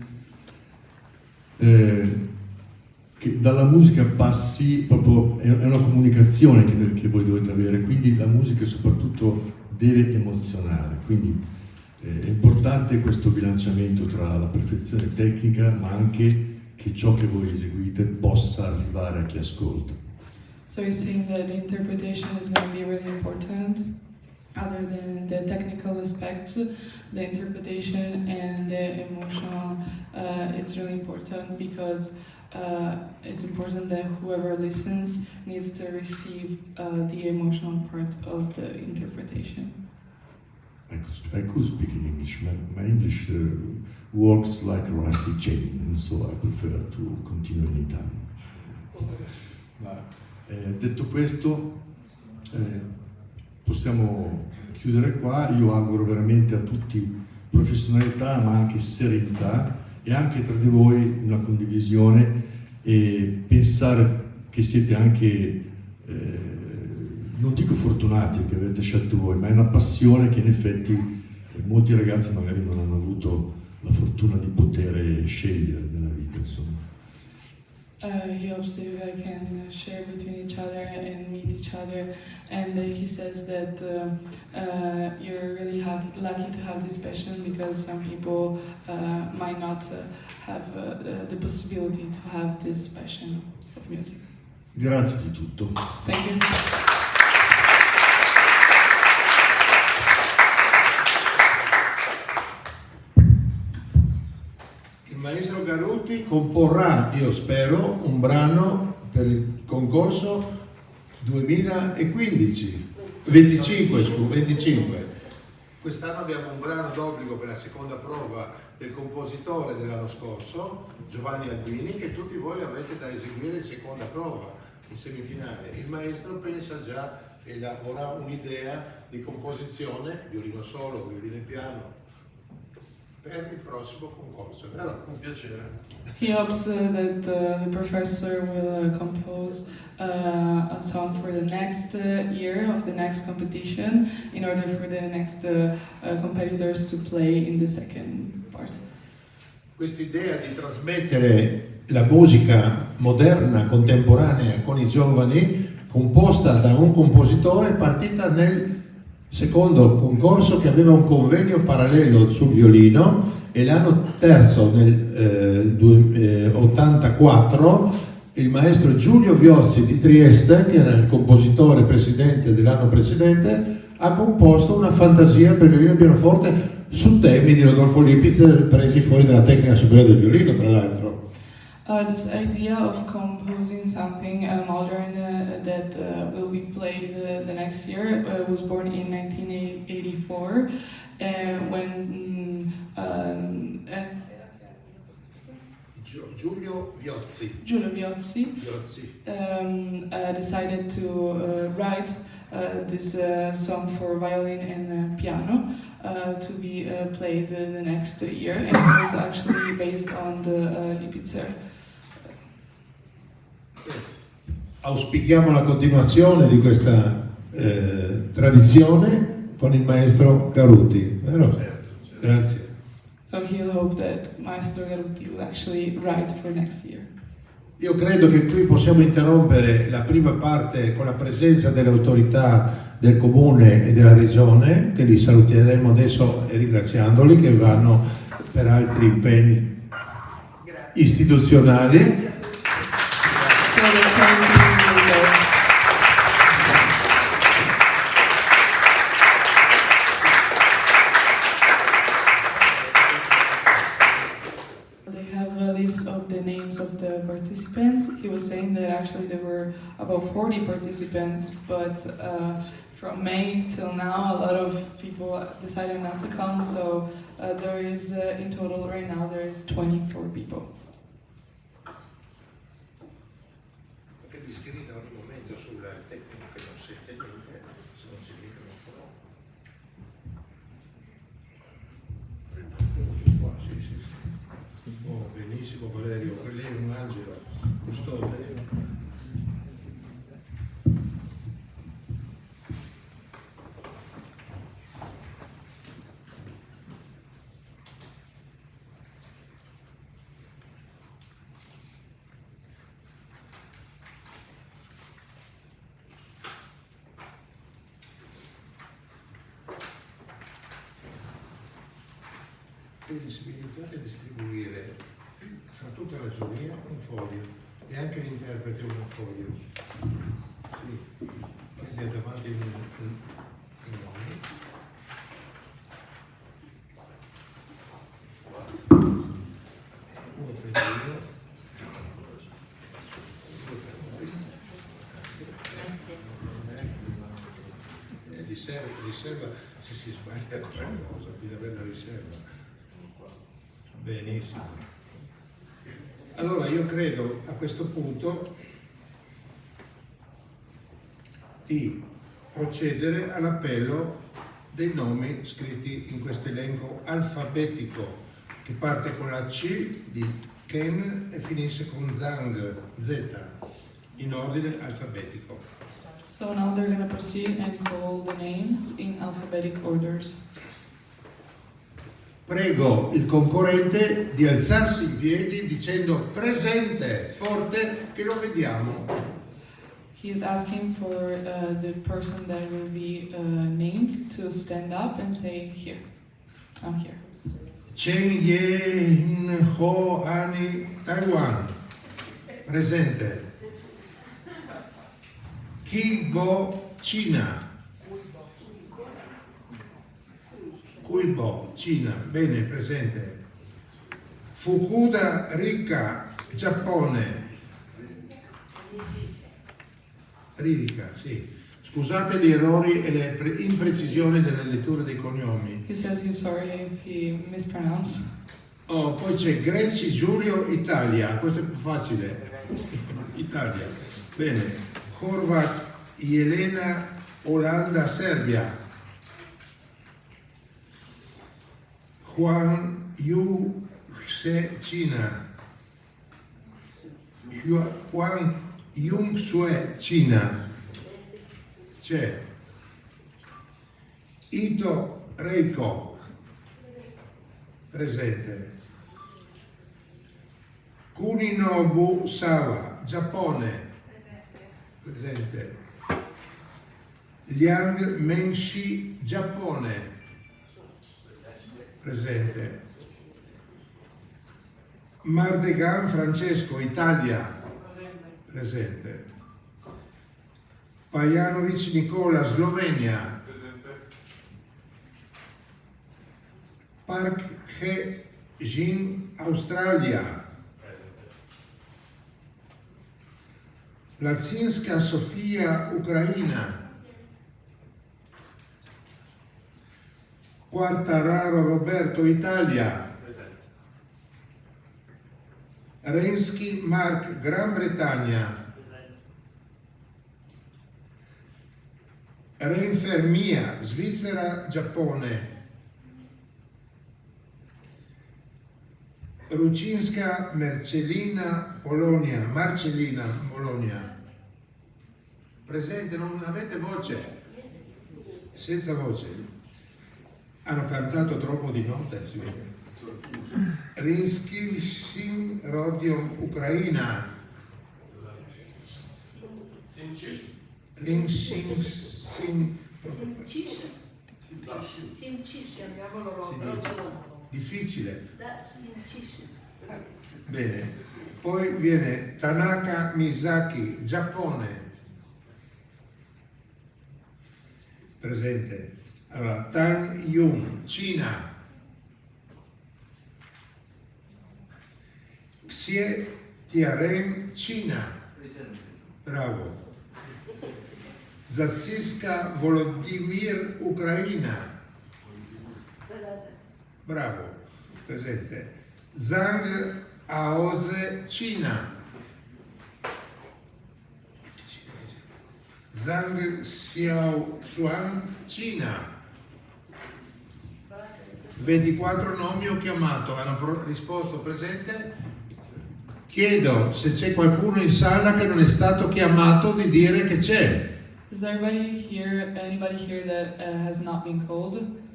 che dalla musica passi proprio, è una comunicazione che voi dovete avere, quindi la musica soprattutto deve emozionare, quindi è importante questo bilanciamento tra la perfezione tecnica ma anche che ciò che voi eseguite possa arrivare a chi ascolta. So he's saying that the interpretation is going to be really important. Other than the technical aspects, the interpretation and the emotional, it's really important because it's important that whoever listens needs to receive the emotional part of the interpretation. I could speak in English. My English works like a rusty chain, and so I prefer to continue in Italian. Detto questo, possiamo chiudere qua. Io auguro veramente a tutti professionalità ma anche serenità, e anche tra di voi una condivisione, e pensare che siete anche, non dico fortunati perché avete scelto voi, ma è una passione che in effetti molti ragazzi magari non hanno avuto la fortuna di poter scegliere nella vita, insomma. He hopes that you guys can share between each other and meet each other, and he says that you're really lucky to have this passion, because some people might not have the possibility to have this passion of music. Grazie di tutto. Thank you. Il maestro Garuti comporrà, io spero, un brano per il concorso 25. Quest'anno abbiamo un brano d'obbligo per la seconda prova del compositore dell'anno scorso, Giovanni Albini, che tutti voi avete da eseguire in seconda prova, in semifinale. Il maestro pensa già, elabora un'idea di composizione, violino solo, violino e piano, per il prossimo concorso, vero? Un piacere. He hopes that the professor will compose a song for the next year of the next competition, in order for the next competitors to play in the second part. Quest'idea di trasmettere la musica moderna, contemporanea con i giovani, composta da un compositore, è partita nel secondo concorso che aveva un convegno parallelo sul violino, e l'anno terzo, nel 84, il maestro Giulio Viozzi di Trieste, che era il compositore presidente dell'anno precedente, ha composto una fantasia per violino e pianoforte su temi di Rodolfo Lipiz, presi fuori dalla tecnica superiore del violino, tra l'altro. This idea of composing something modern that will be played the next year was born in 1984, when Giulio Viozzi decided to write this song for violin and piano to be played the next year, and it was actually based on the Lipitzer. Auspichiamo la continuazione di questa tradizione con il maestro Garuti, vero? Certo. Grazie. So he'll hope that Maestro Garuti will actually write for next year. Io credo che qui possiamo interrompere la prima parte con la presenza delle autorità del comune e della regione, che li saluteremo adesso ringraziandoli, che vanno per altri impegni istituzionali. So the Garuti will go. They have a list of the names of the participants. He was saying that actually there were about 40 participants, but from May till now, a lot of people decided not to come. So there is, in total right now, there is 24 people. Perché ti sgrida ogni momento sulla tecnica che non sente niente, se non si dice non farò. Qua, sì. Oh, benissimo Valerio, lei è un angelo, custode. Quindi se vi aiutate a distribuire fra tutta la giuria un foglio e anche l'interprete un foglio. Sì, che sia davanti in nome. Uno prende io. Riserva se si sbaglia qualcosa, bisogna avere la riserva. Benissimo. Allora io credo a questo punto di procedere all'appello dei nomi scritti in questo elenco alfabetico che parte con la C di Ken e finisce con Zhang, Z, in ordine alfabetico. So now they're going to proceed and call the names in alphabetic orders. Prego il concorrente di alzarsi in piedi dicendo presente, forte, che lo vediamo. He is asking for the person that will be named to stand up and say, here, I'm here. Chen Yen Ho Ani, Taiwan, presente. Ki Bo, Cina. Kuibo, Cina, bene, presente. Fukuda Rika, Giappone. Rika, sì. Scusate gli errori e le imprecisioni nella lettura dei cognomi. He says he's sorry if he mispronounced. Oh, poi c'è Greci Giulio Italia, questo è più facile. Italia. Bene. Horvat Jelena Olanda Serbia. Huang Yu Se Cina. Huang Yung Sue Cina. C'è. Ito Reiko. Presente. Kuninobu Sawa, Giappone. Presente. Liang Menshi, Giappone. Presente. Mardegan Francesco, Italia. Presente. Pajanovic Nicola, Slovenia. Park He Jin, Australia. Lazinska Sofia, Ucraina. Quartararo Roberto, Italia. Rensky Mark, Gran Bretagna. Renfermia, Svizzera, Giappone. Rucinska Marcellina, Polonia. Presente, non avete voce? Senza voce. Hanno cantato troppo di notte, si vede. Rinsky Sin Rodion, Ucraina. Rinsin Sin. Difficile. Bene. Poi viene Tanaka Misaki, Giappone. Presente. Allora, Tang Yun, Cina. Xie Tiaren, Cina. Bravo. Zaziska Volodymyr, Ucraina. Bravo. Presente. Zhang Aoze, Cina. Zhang Xiaoxuan, Cina. 24 nomi ho chiamato, hanno risposto presente. Chiedo se c'è qualcuno in sala che non è stato chiamato di dire che c'è. Is there anybody here that has not been called?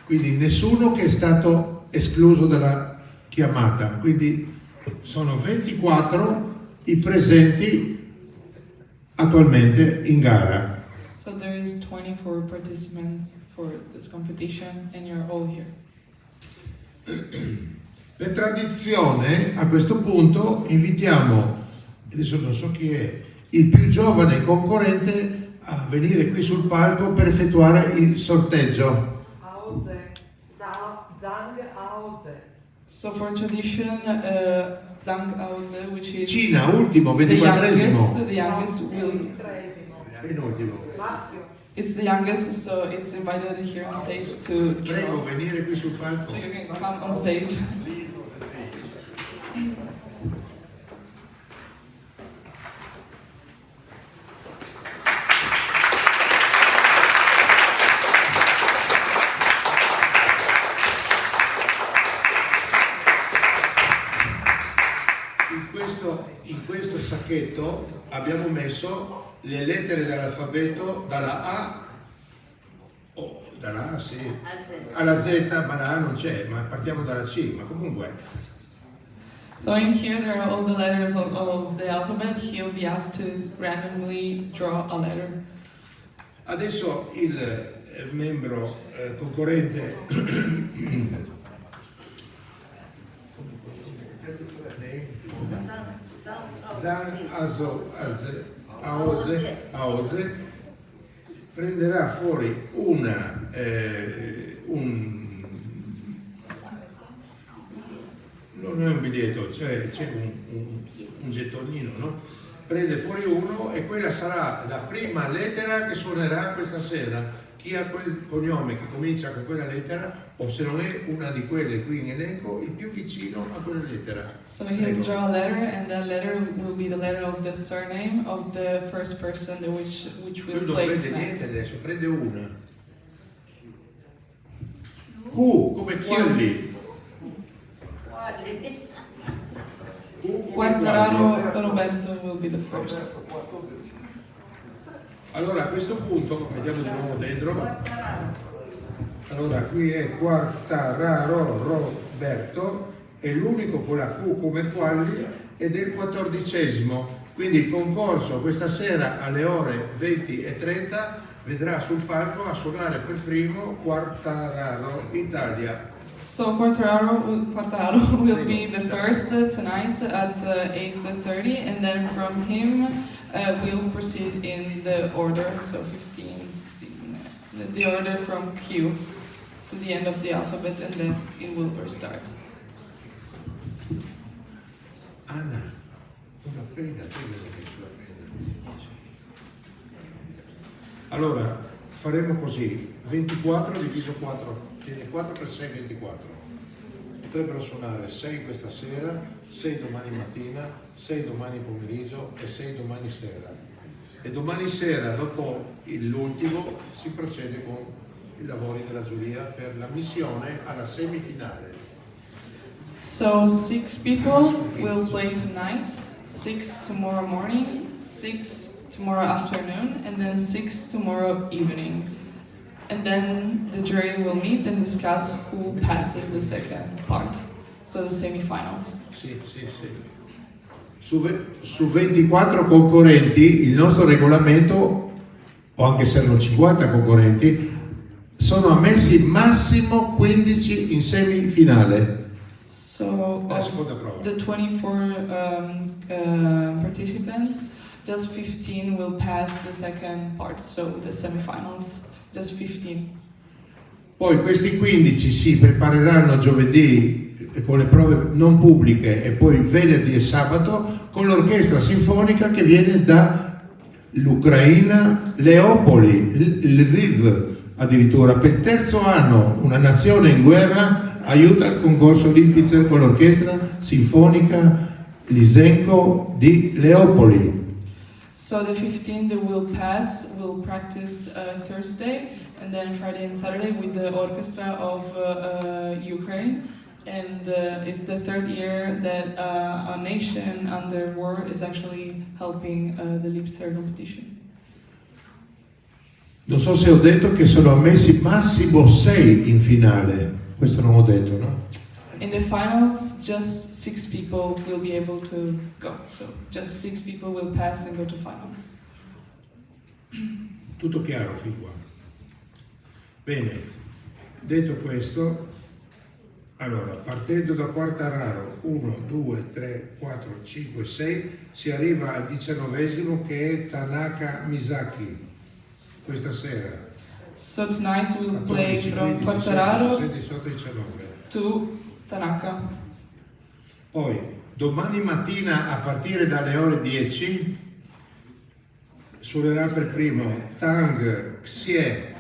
Quindi nessuno che è stato escluso dalla chiamata. Quindi sono 24 i presenti attualmente in gara. So there is 24 participants for this competition and you're all here. Per tradizione, a questo punto, invitiamo, adesso non so chi è, il più giovane concorrente a venire qui sul palco per effettuare il sorteggio. Zhang Aoze. So for tradition, Zhang Aoze, which is Cina, ultimo, the 24esimo. youngest will. Penultimo. It's the youngest, so it's invited here on stage to Prego, draw. venire qui sul palco. So you can come on stage. In questo sacchetto abbiamo messo le lettere dell'alfabeto dalla A Oh, dalla A sì, alla Z, ma la A non c'è, ma partiamo dalla C, ma comunque. So in here there are all the letters of the alphabet. He'll be asked to randomly draw a letter. Adesso il membro concorrente Aoze prenderà fuori un non è un biglietto, c'è un gettonino, no? Prende fuori uno e quella sarà la prima lettera che suonerà questa sera. Chi ha quel cognome che comincia con quella lettera, o se non è una di quelle qui in elenco, il più vicino a quella lettera. So he'll draw a letter, and that letter will be the letter of the surname of the first person which Lui will non play prende niente tonight. adesso, prende una. Q come Chielli. Q come Quartararo Quagli. Roberto will be the first. Allora a questo punto, vediamo di nuovo dentro. Allora qui è Quartararo Roberto, è l'unico con la Q come Quagli ed è il 14esimo. Quindi il concorso questa sera alle ore 20:30 vedrà sul palco a suonare per primo Quartararo Italia. So Quartararo will be the first tonight at 8:30, and then from him we'll proceed in the order, so 15, 16, the order from Q to the end of the alphabet, and then it will restart. Anna, una penna, tu me l'hai messo la penna. Allora, faremo così, 24 diviso 4, tieni 4 per 6, 24. Potrebbero suonare 6 questa sera, 6 domani mattina, 6 domani pomeriggio e 6 domani sera. E domani sera, dopo l'ultimo, si procede con i lavori della giuria per la missione alla semifinale. So 6 people will play tonight, 6 tomorrow morning, 6 tomorrow afternoon, and then 6 tomorrow evening. And then the jury will meet and discuss who passes the second part, so the semifinals. Sì. Su 24 concorrenti, il nostro regolamento, o anche se erano 50 concorrenti, sono ammessi massimo 15 in semifinale. So La seconda prova. the 24 participants, just 15 will pass the second part, so the semifinals, just 15. Poi questi 15 si prepareranno giovedì con le prove non pubbliche e poi venerdì e sabato con l'orchestra sinfonica che viene dall'Ucraina, Leopoli, Lviv addirittura. Per il terzo anno una nazione in guerra aiuta il concorso Limpitzer con l'orchestra sinfonica Lysenko di Leopoli. So the 15 that will pass will practice Thursday and then Friday and Saturday with the orchestra of Ukraine. And it's the third year that a nation under war is actually helping the Lipser competition. Non so se ho detto che sono ammessi massimo 6 in finale, questo non ho detto, no? In the finals, just 6 people will be able to go. So just 6 people will pass and go to finals. Tutto chiaro fin qua. Bene, detto questo, allora, partendo da Quartararo, 1, 2, 3, 4, 5, 6, si arriva al 19esimo che è Tanaka Misaki, questa sera. So tonight we'll 14, play from 15, Quartararo 16, 18, 19. to Tanaka. Poi, domani mattina a partire dalle ore 10 suonerà per primo Tang Xie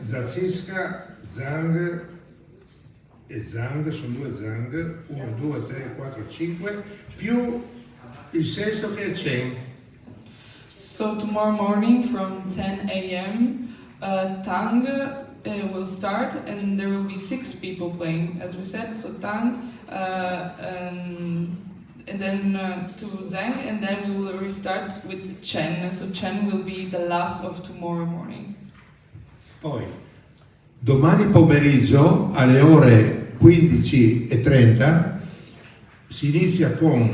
Zazinska Zhang e Zhang, sono 2 Zhang, 1, 2, 3, 4, 5, più il sesto che è Chen. So tomorrow morning from 10 a.m. Tang will start, and there will be 6 people playing, as we said. So Tang, and then to Zhang, and then we will restart with Chen. So Chen will be the last of tomorrow morning. Poi Domani pomeriggio alle ore 15:30 si inizia con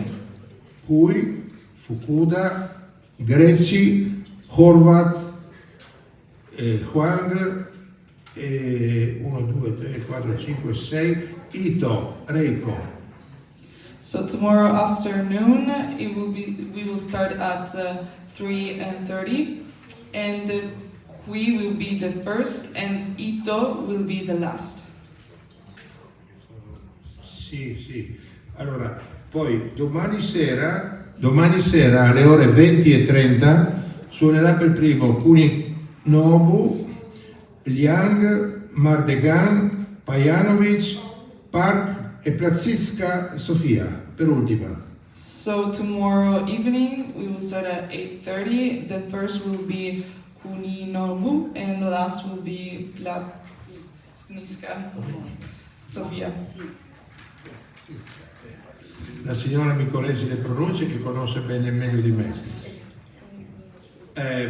Kui, Fukuda, Greci, Horvat, Huang, 1, 2, 3, 4, 5, 6, Ito, Reiko. So tomorrow afternoon we will start at 3:30, and Hui will be the first and Ito will be the last. Sì. Allora, poi domani sera alle ore 20:30 suonerà per primo Kuninobu, Liang, Mardegan, Pajanovic, Park e Plazitska Sofia, per ultima. So tomorrow evening we will start at 8:30. The first will be Kuninobu and the last will be Plazitska Sofia. La signora mi corregge le pronunce che conosce bene meglio di me.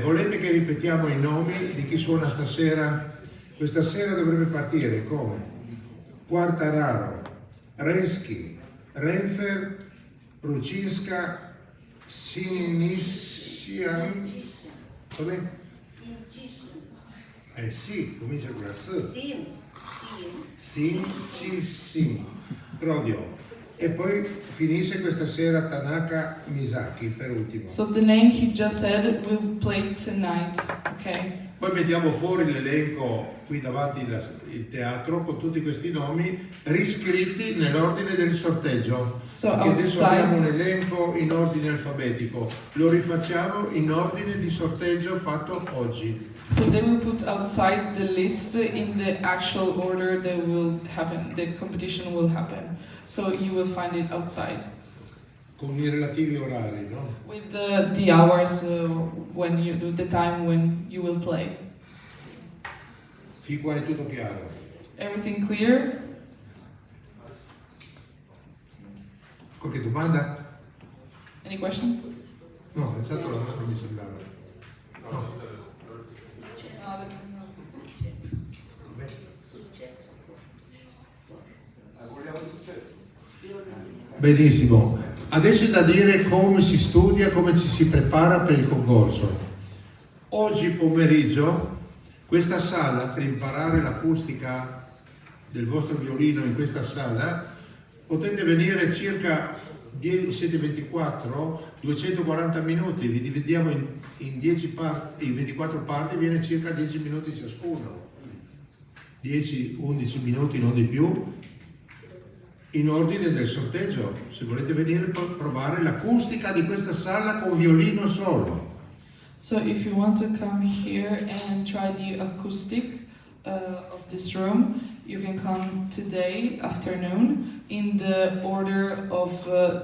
Volete che ripetiamo i nomi di chi suona stasera? Questa sera dovrebbe partire con Quartararo, Rensky, Renfer, Rucinska, Sinisian. Come? Sì, comincia con la S. Sin, Trodio. E poi finisce questa sera Tanaka Misaki per ultimo. So the name he just said will play tonight, okay? Poi vediamo fuori l'elenco qui davanti il teatro con tutti questi nomi riscritti nell'ordine del sorteggio. So Perché adesso abbiamo un outside, elenco in ordine alfabetico, lo rifacciamo in ordine di sorteggio fatto oggi. so they will put outside the list in the actual order that will happen, the competition will happen. So you will find it outside. Con i relativi orari, no? With the hours when you do the time when you will play. Fin qua è tutto chiaro. Everything clear? Qualche domanda? Any question? No, alzato la mano mi sembrava. No. Benissimo. Adesso è da dire come si studia, come ci si prepara per il concorso. Oggi pomeriggio questa sala, per imparare l'acustica del vostro violino in questa sala, potete venire circa, siete 24, 240 minuti, vi dividiamo in 10 parti, in 24 parti, viene circa 10 minuti ciascuno. 10-11 minuti, non di più, in ordine del sorteggio. Se volete venire per provare l'acustica di questa sala con violino solo. So if you want to come here and try the acoustic of this room, you can come today afternoon in the order of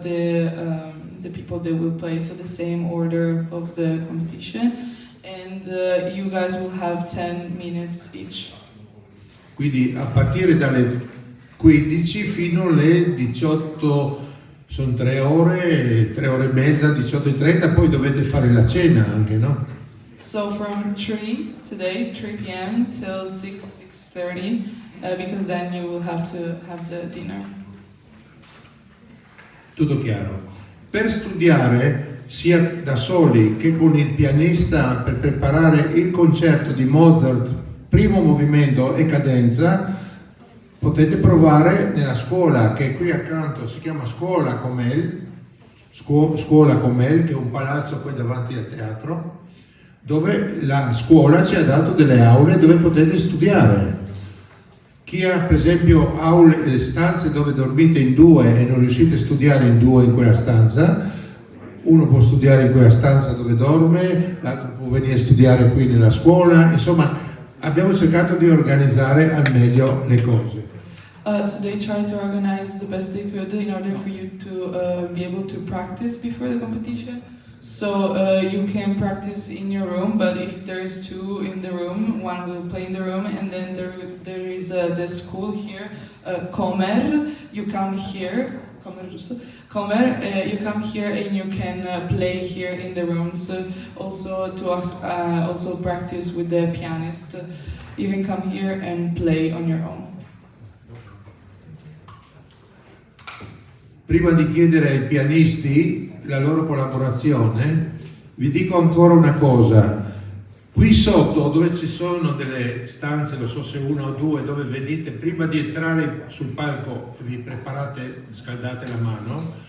the people that will play, so the same order of the competition, and you guys will have 10 minutes each. Quindi a partire dalle 15 fino alle 18, sono 3 ore e mezza, 18:30, poi dovete fare la cena anche, no? So from 3 today, 3 p.m. till 6:30, because then you will have to have the dinner. Tutto chiaro. Per studiare sia da soli che con il pianista per preparare il concerto di Mozart, primo movimento e cadenza, potete provare nella scuola che è qui accanto, si chiama Scuola Comel, che è un palazzo qui davanti al teatro, dove la scuola ci ha dato delle aule dove potete studiare. Chi ha per esempio stanze dove dormite in 2 e non riuscite a studiare in 2 in quella stanza, uno può studiare in quella stanza dove dorme, l'altro può venire a studiare qui nella scuola, insomma abbiamo cercato di organizzare al meglio le cose. So they try to organize the best they could in order for you to be able to practice before the competition. So you can practice in your room, but if there's 2 in the room, one will play in the room, and then there is the school here, Comer. You come here, you come here and you can play here in the rooms. Also to also practice with the pianist. you can come here and play on your own. Prima di chiedere ai pianisti la loro collaborazione, vi dico ancora una cosa. Qui sotto, dove ci sono delle stanze, non so se una o due, dove venite, prima di entrare sul palco, vi preparate, scaldate la mano,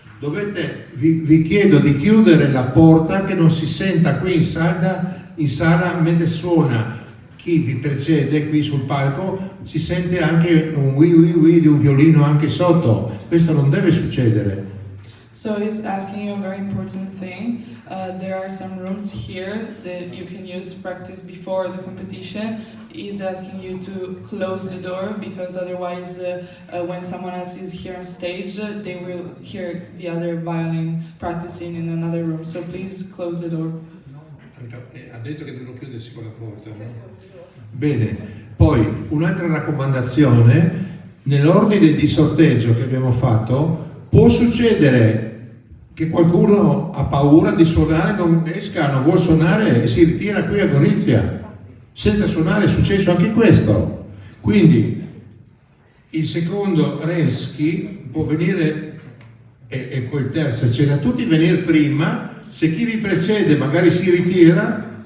vi chiedo di chiudere la porta, che non si senta qui in sala mentre suona chi vi precede qui sul palco, si sente anche un ui di un violino anche sotto. Questo non deve succedere. So he's asking you a very important thing. There are some rooms here that you can use to practice before the competition. He's asking you to close the door because otherwise when someone else is here on stage, they will hear the other violin practicing in another room. So please close the door. Ha detto che devono chiudersi con la porta, no? Bene, poi un'altra raccomandazione, nell'ordine di sorteggio che abbiamo fatto, può succedere che qualcuno ha paura di suonare, non esca, non vuol suonare e si ritira qui a Gorizia senza suonare. È successo anche questo. Quindi il secondo Rensky può venire e poi il terzo eccetera, tutti venire prima. Se chi vi precede magari si ritira,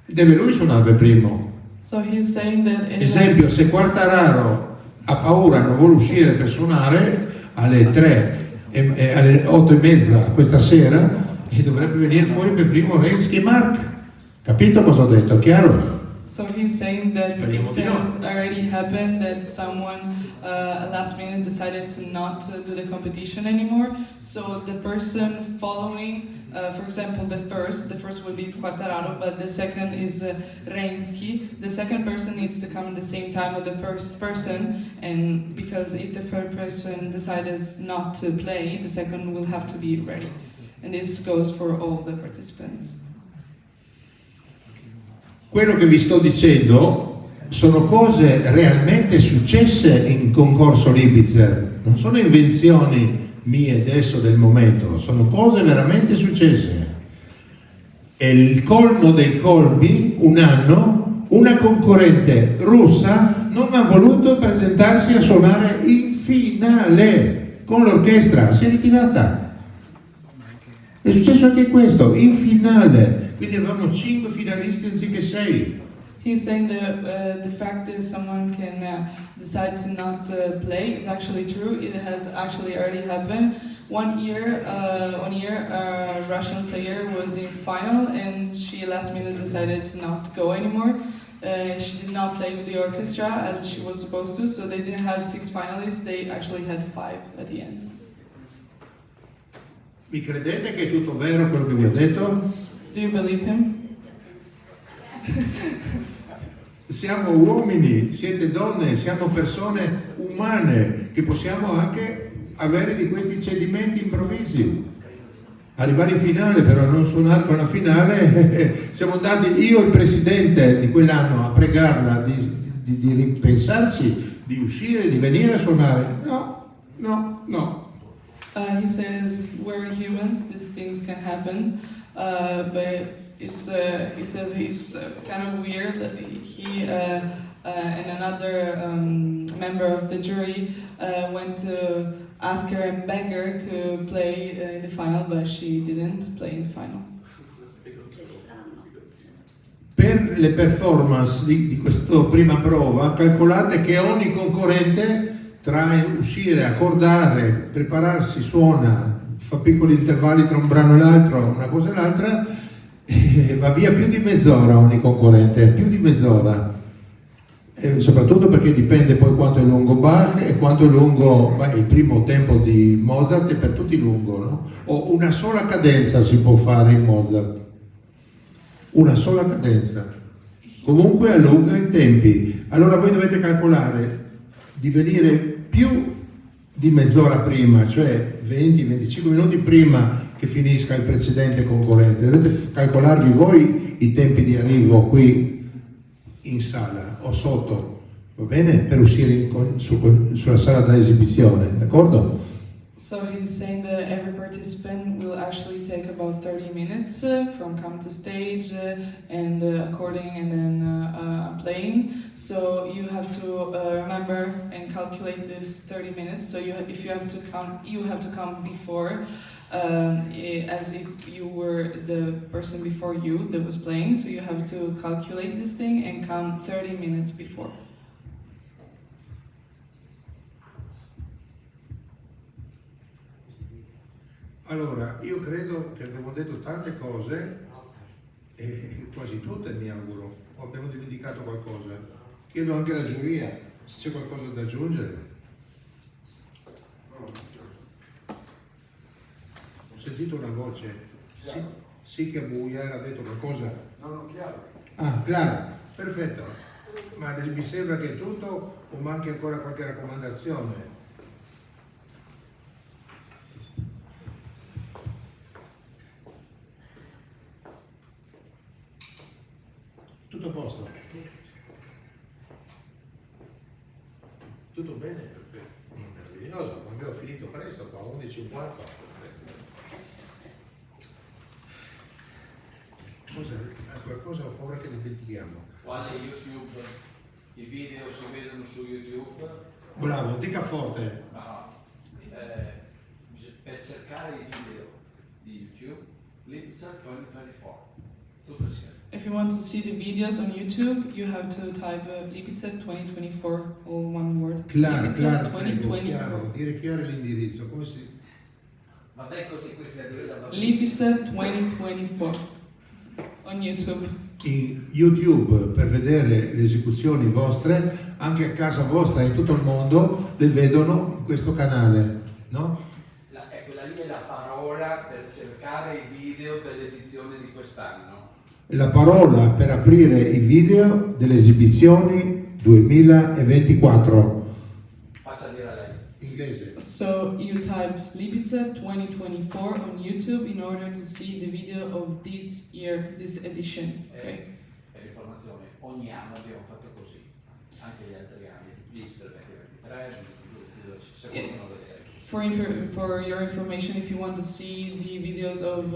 deve lui suonare per primo. So he's saying that Esempio, se Quartararo ha paura, non vuole uscire per suonare alle 3 e alle 8:30 questa sera, e dovrebbe venire fuori per primo Rensky e Mark. Capito cosa ho detto? Chiaro? So he's saying that Speriamo it di no. has already happened that someone last minute decided to not do the competition anymore. So the person following, for example, the first will be Quartararo, but the second is Rensky. The second person needs to come at the same time with the first person, and because if the third person decided not to play, the second will have to be ready. And this goes for all the participants. Quello che vi sto dicendo sono cose realmente successe in concorso Liebitzer, non sono invenzioni mie adesso del momento, sono cose veramente successe. E il colmo dei colmi, un anno, una concorrente russa non ha voluto presentarsi a suonare in finale con l'orchestra, si è ritirata. È successo anche questo, in finale. Quindi avevamo 5 finalisti anziché 6. He's saying the fact that someone can decide to not play is actually true. It has actually already happened. One year, a Russian player was in final, and she last minute decided to not go anymore. She did not play with the orchestra as she was supposed to, so they didn't have 6 finalists. They actually had 5 at the end. Mi credete che è tutto vero quello che vi ho detto? Do you believe him? Siamo uomini, siete donne, siamo persone umane che possiamo anche avere di questi cedimenti improvvisi. Arrivare in finale, però non suonare con la finale. Siamo andati io e il presidente di quell'anno a pregarla di ripensarsi, di uscire, di venire a suonare. No. He says we're humans, these things can happen. But he says it's kind of weird that he and another member of the jury went to ask her and beg her to play in the final, but she didn't play in the final. Per le performance di questa prima prova, calcolate che ogni concorrente tra uscire, accordare, prepararsi, suona, fa piccoli intervalli tra un brano e l'altro, una cosa e l'altra, va via più di mezz'ora ogni concorrente, più di mezz'ora. E soprattutto perché dipende poi quanto è lungo Bach e quanto è lungo il primo tempo di Mozart, è per tutti lungo, no? O una sola cadenza si può fare in Mozart, una sola cadenza. Comunque allunga i tempi. Allora voi dovete calcolare di venire più di mezz'ora prima, cioè 20-25 minuti prima che finisca il precedente concorrente. Dovete calcolarvi voi i tempi di arrivo qui in sala o sotto, va bene? Per uscire sulla sala da esibizione, d'accordo? So he's saying that every participant will actually take about 30 minutes from come to stage and recording and then playing. So you have to remember and calculate this 30 minutes. So if you have to come, you have to come before, as if you were the person before you that was playing. So you have to calculate this thing and come 30 minutes before. Allora, io credo che abbiamo detto tante cose, e quasi tutte mi auguro, o abbiamo dimenticato qualcosa. Chiedo anche alla giuria se c'è qualcosa da aggiungere. Ho sentito una voce, sì che a buia era detto qualcosa. No, chiaro. Ah, claro, perfetto. Ma vi sembra che è tutto o manca ancora qualche raccomandazione? Tutto a posto? Tutto bene? Meraviglioso, abbiamo finito presto qua, 11:15. Qualcosa ho paura che ne dimentichiamo. Quale YouTube, i video si vedono su YouTube. Bravo, dica forte. Per cercare i video di YouTube, Lipizzat 2024, tutto insieme. If you want to see the videos on YouTube, you have to type Lipizzat 2024, all one word. Claro, Lipizzat prego, 2024. chiaro, dire chiaro l'indirizzo, come si... Vabbè, così questi arrivano. Lipizzat 2024 on YouTube. In YouTube per vedere le esecuzioni vostre, anche a casa vostra in tutto il mondo, le vedono in questo canale, no? Quella lì è la parola per cercare i video dell'edizione di quest'anno. La parola per aprire i video delle esibizioni 2024. Faccia dire a lei. Inglese. So you type Lipizzat 2024 on YouTube in order to see the video of this year, this edition. Okay. Per informazione, ogni anno abbiamo fatto così, anche gli altri anni, Lipizzat 2023, secondo vedere. For your information, if you want to see the videos of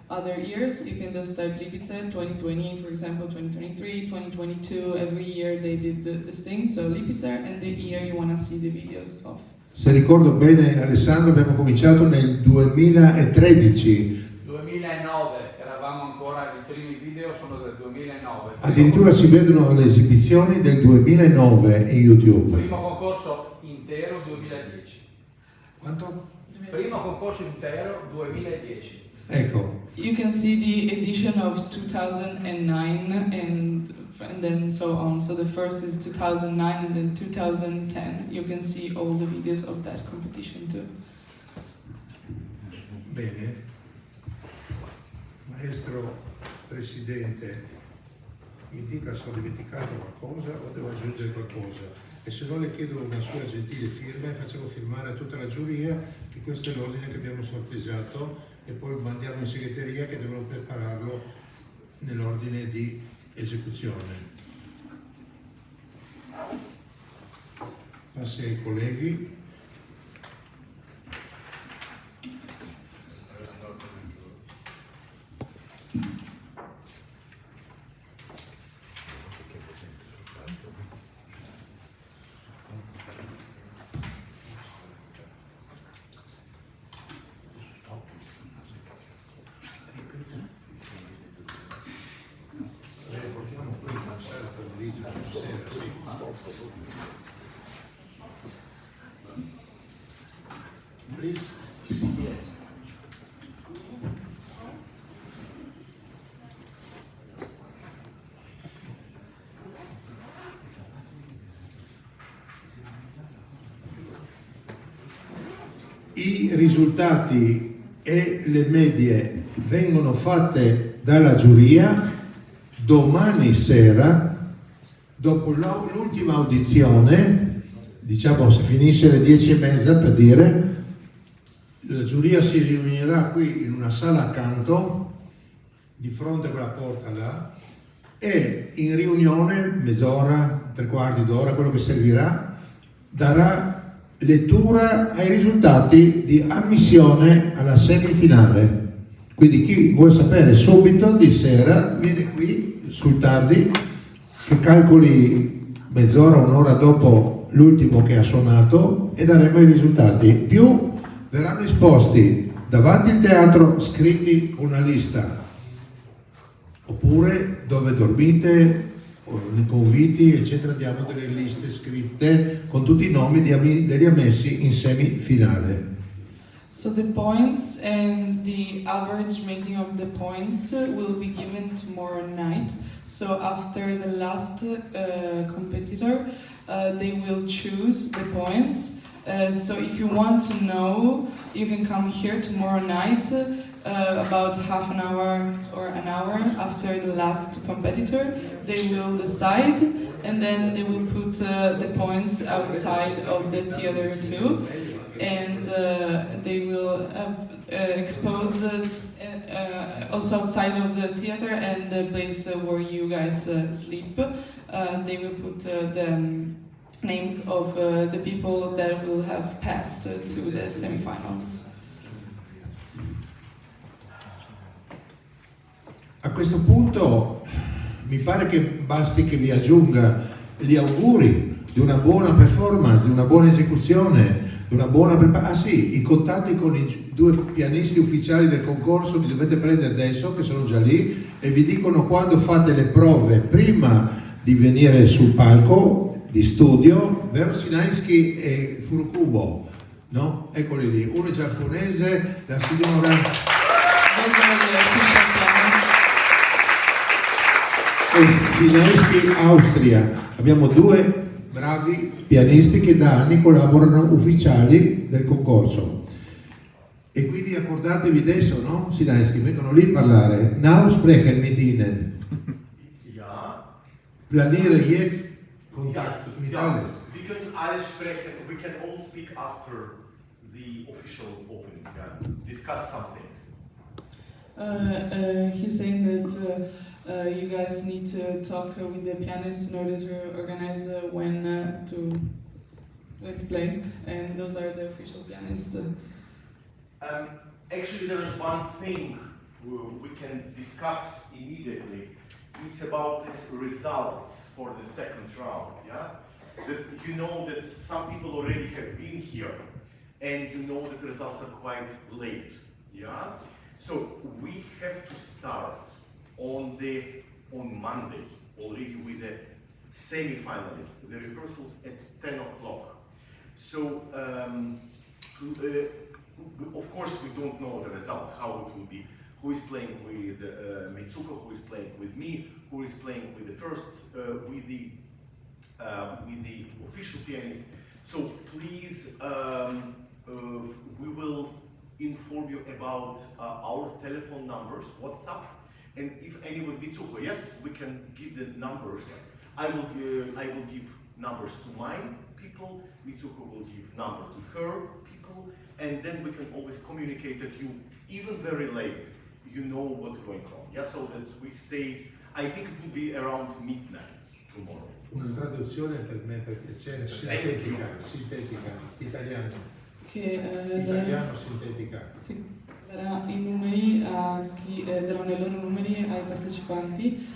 other years, you can just type Lipizzat 2020, for example, 2023, 2022. Every year they did this thing, so Lipizzat, and the year you want to see the videos of. Se ricordo bene, Alessandro, abbiamo cominciato nel 2013. 2009, eravamo ancora, i primi video sono del 2009. Addirittura si vedono le esibizioni del 2009 in YouTube. Primo concorso intero 2010. Quanto? Primo concorso intero 2010. Ecco. You can see the edition of 2009 and then so on. So the first is 2009 and then 2010. You can see all the videos of that competition too. Bene. Maestro Presidente, mi dica se ho dimenticato qualcosa o devo aggiungere qualcosa. E se no le chiedo una sua gentile firma e facciamo firmare a tutta la giuria che questo è l'ordine che abbiamo sorteggiato e poi mandiamo in segreteria che devono prepararlo nell'ordine di esecuzione. Passi ai colleghi. I risultati e le medie vengono fatte dalla giuria domani sera, dopo l'ultima audizione, diciamo se finisce alle 10:30 per dire, la giuria si riunirà qui in una sala accanto, di fronte a quella porta là, e in riunione, mezz'ora, 3/4 d'ora, quello che servirà, darà lettura ai risultati di ammissione alla semifinale. Quindi chi vuole sapere subito di sera viene qui sul tardi, che calcoli mezz'ora, un'ora dopo l'ultimo che ha suonato, e daremo i risultati. Più verranno esposti davanti al teatro scritti una lista, oppure dove dormite, i conviti, eccetera, diamo delle liste scritte con tutti i nomi degli ammessi in semifinale. So the points and the average making of the points will be given tomorrow night. So after the last competitor, they will choose the points. So if you want to know, you can come here tomorrow night, about half an hour or an hour after the last competitor. They will decide, and then they will put the points outside of the theater too. And they will expose also outside of the theater and the place where you guys sleep. They will put the names of the people that will have passed to the semifinals. A questo punto mi pare che basti che vi aggiunga gli auguri di una buona performance, di una buona esecuzione, di una buona preparazione. Ah sì, i contatti con i due pianisti ufficiali del concorso li dovete prendere adesso, che sono già lì, e vi dicono quando fate le prove prima di venire sul palco di studio, vero Sinaisky e Furukubo, no? Eccoli lì, uno è giapponese, la signora e Sinaisky Austria. Abbiamo due bravi pianisti che da anni collaborano, ufficiali del concorso. E quindi accordatevi adesso, no? Sinaisky, vengono lì a parlare. Now sprechen mit Ihnen. Ja. Planiere jetzt Kontakt mit alles. Wir können alles sprechen. We can all speak after the official opening. Yeah. Discuss some things. He's saying that you guys need to talk with the pianist in order to organize when to play, and those are the official pianists. Actually, there is one thing we can discuss immediately. It's about these results for the second round. Yeah, you know that some people already have been here, and you know that the results are quite late. Yeah, so we have to start on Monday already with the semi-finalists. The rehearsals at 10 o'clock. So of course we don't know the results, how it will be, who is playing with Mitsuko, who is playing with me, who is playing with the first, with the official pianist. So please, we will inform you about our telephone numbers, WhatsApp, and if anyone, Mitsuko, yes, we can give the numbers. I will give numbers to my people, Mitsuko will give number to her people, and then we can always communicate that you, even very late, you know what's going on. Yeah, so that we stay, I think it will be around midnight tomorrow. Una traduzione per me, per piacere, sintetica, italiano. Italiano sintetica. Sì, darà i numeri daranno i loro numeri ai partecipanti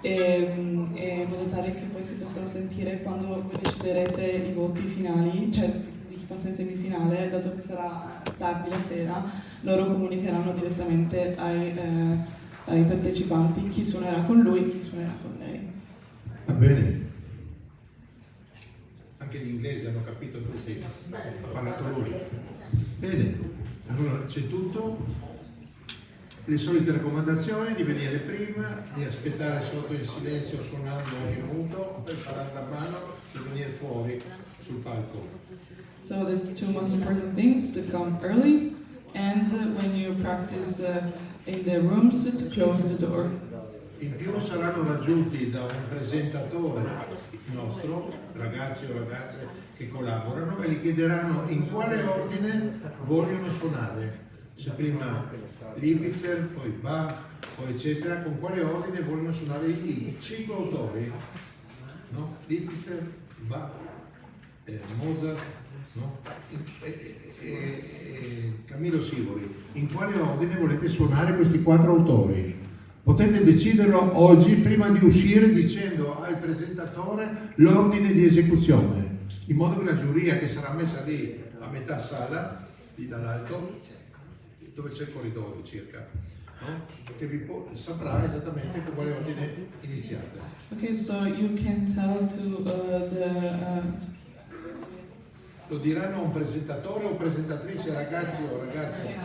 in modo tale che poi si possano sentire quando voi deciderete i voti finali, cioè di chi passa in semifinale, dato che sarà tardi la sera, loro comunicheranno direttamente ai partecipanti chi suonerà con lui e chi suonerà con lei. Va bene. Anche gli inglesi hanno capito tutti, ha parlato lui. Bene, allora c'è tutto. Le solite raccomandazioni di venire prima, di aspettare sotto in silenzio suonando anche muto, per parare la mano e venire fuori sul palco. So the two most important things, to come early and when you practice in the rooms, to close the door. In più saranno raggiunti da un presentatore nostro, ragazzi o ragazze che collaborano, e gli chiederanno in quale ordine vogliono suonare. Se prima Liebitzer, poi Bach, poi eccetera, con quale ordine vogliono suonare i 5 autori, no? Liebitzer, Bach, Mozart, no? Camillo Sivori, in quale ordine volete suonare questi 4 autori? Potete deciderlo oggi prima di uscire dicendo al presentatore l'ordine di esecuzione, in modo che la giuria che sarà messa lì a metà sala, lì dall'alto, dove c'è il corridoio circa, no? Che saprà esattamente con quale ordine iniziate. Okay, so you can tell to Lo diranno a un presentatore o presentatrice, ragazzi o ragazze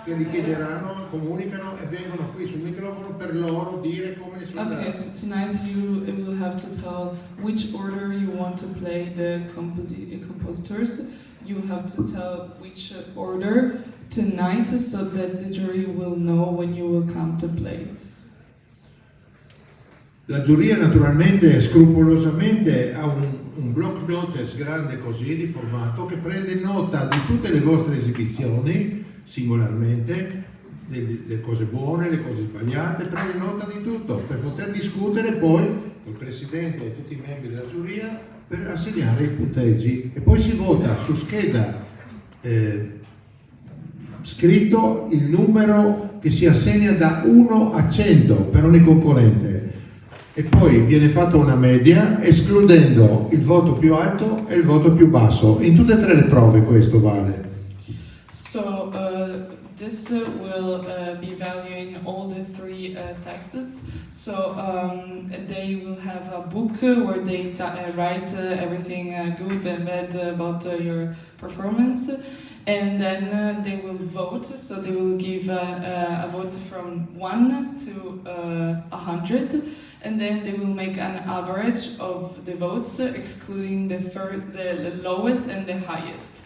che li chiederanno, comunicano e vengono qui sul microfono per loro dire come suonare. Okay, so tonight you will have to tell which order you want to play the compositors. You have to tell which order tonight so that the jury will know when you will come to play. La giuria naturalmente scrupolosamente ha un block notes grande così di formato che prende nota di tutte le vostre esibizioni singolarmente, le cose buone, le cose sbagliate, prende nota di tutto per poter discutere poi col presidente e tutti i membri della giuria per assegnare i punteggi e poi si vota su scheda scritto il numero che si assegna da 1 a 100 per ogni concorrente. E poi viene fatta una media escludendo il voto più alto e il voto più basso. In tutte e 3 le prove questo vale. So this will be valuing all the 3 tests. So they will have a book where they write everything good and bad about your performance. And then they will vote, so they will give a vote from 1 to 100, and then they will make an average of the votes, excluding the lowest and the highest.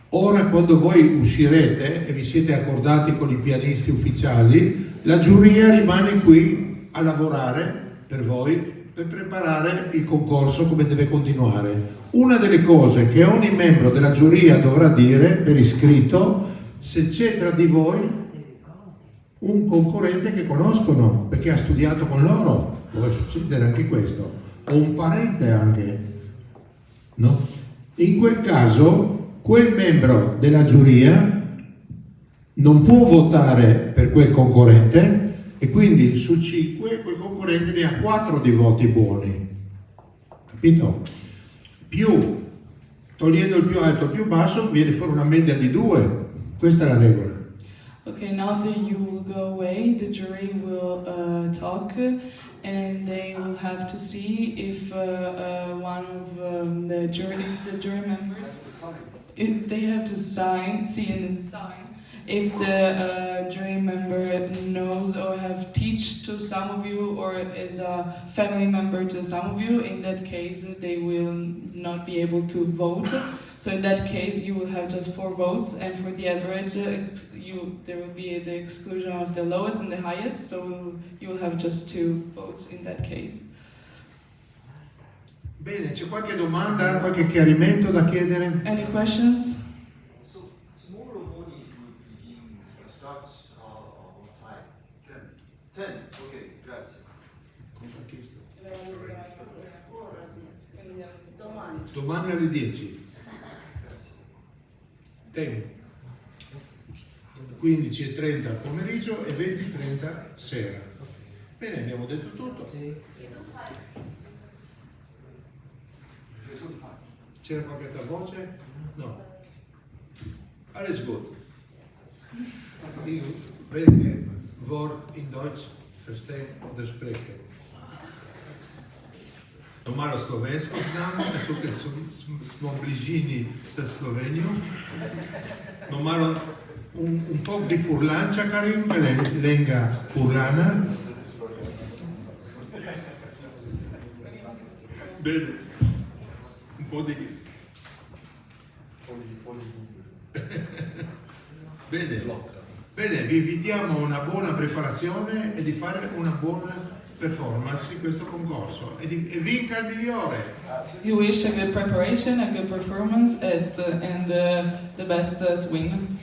Ora, quando voi uscirete e vi siete accordati con i pianisti ufficiali, la giuria rimane qui a lavorare per voi, per preparare il concorso come deve continuare. Una delle cose che ogni membro della giuria dovrà dire per iscritto, se c'è tra di voi un concorrente che conoscono perché ha studiato con loro, può succedere anche questo, o un parente anche, no? In quel caso quel membro della giuria non può votare per quel concorrente e quindi su 5 quel concorrente ne ha 4 di voti buoni, capito? Più, togliendo il più alto e il più basso, viene fuori una media di 2. Questa è la regola. Okay, now that you will go away, the jury will talk, and they will have to see if one of the jury members, if they have to see and sign. If the jury member knows or have teach to some of you or is a family member to some of you, in that case they will not be able to vote. So in that case you will have just 4 votes, and for the average there will be the exclusion of the lowest and the highest, so you will have just 2 votes in that case. Bene, c'è qualche domanda, qualche chiarimento da chiedere? Any questions? Tomorrow morning will begin starts on time. 10. Okay, grazie. Domani alle 10. 15:30 al pomeriggio e 20:30 sera. Bene, abbiamo detto tutto. C'era qualche altra voce? No. Alles gut. Ich welche Wort in Deutsch verstehen oder sprechen. No malo slovensko znamo, tukaj smo v bližini sa Slovenijo. No malo un po' di furlancia carina, lenga furlana. Bene, un po' di... Bene, bene, vi invitiamo a una buona preparazione e di fare una buona performance in questo concorso e vinca il migliore. You wish a good preparation, a good performance, and the best to win.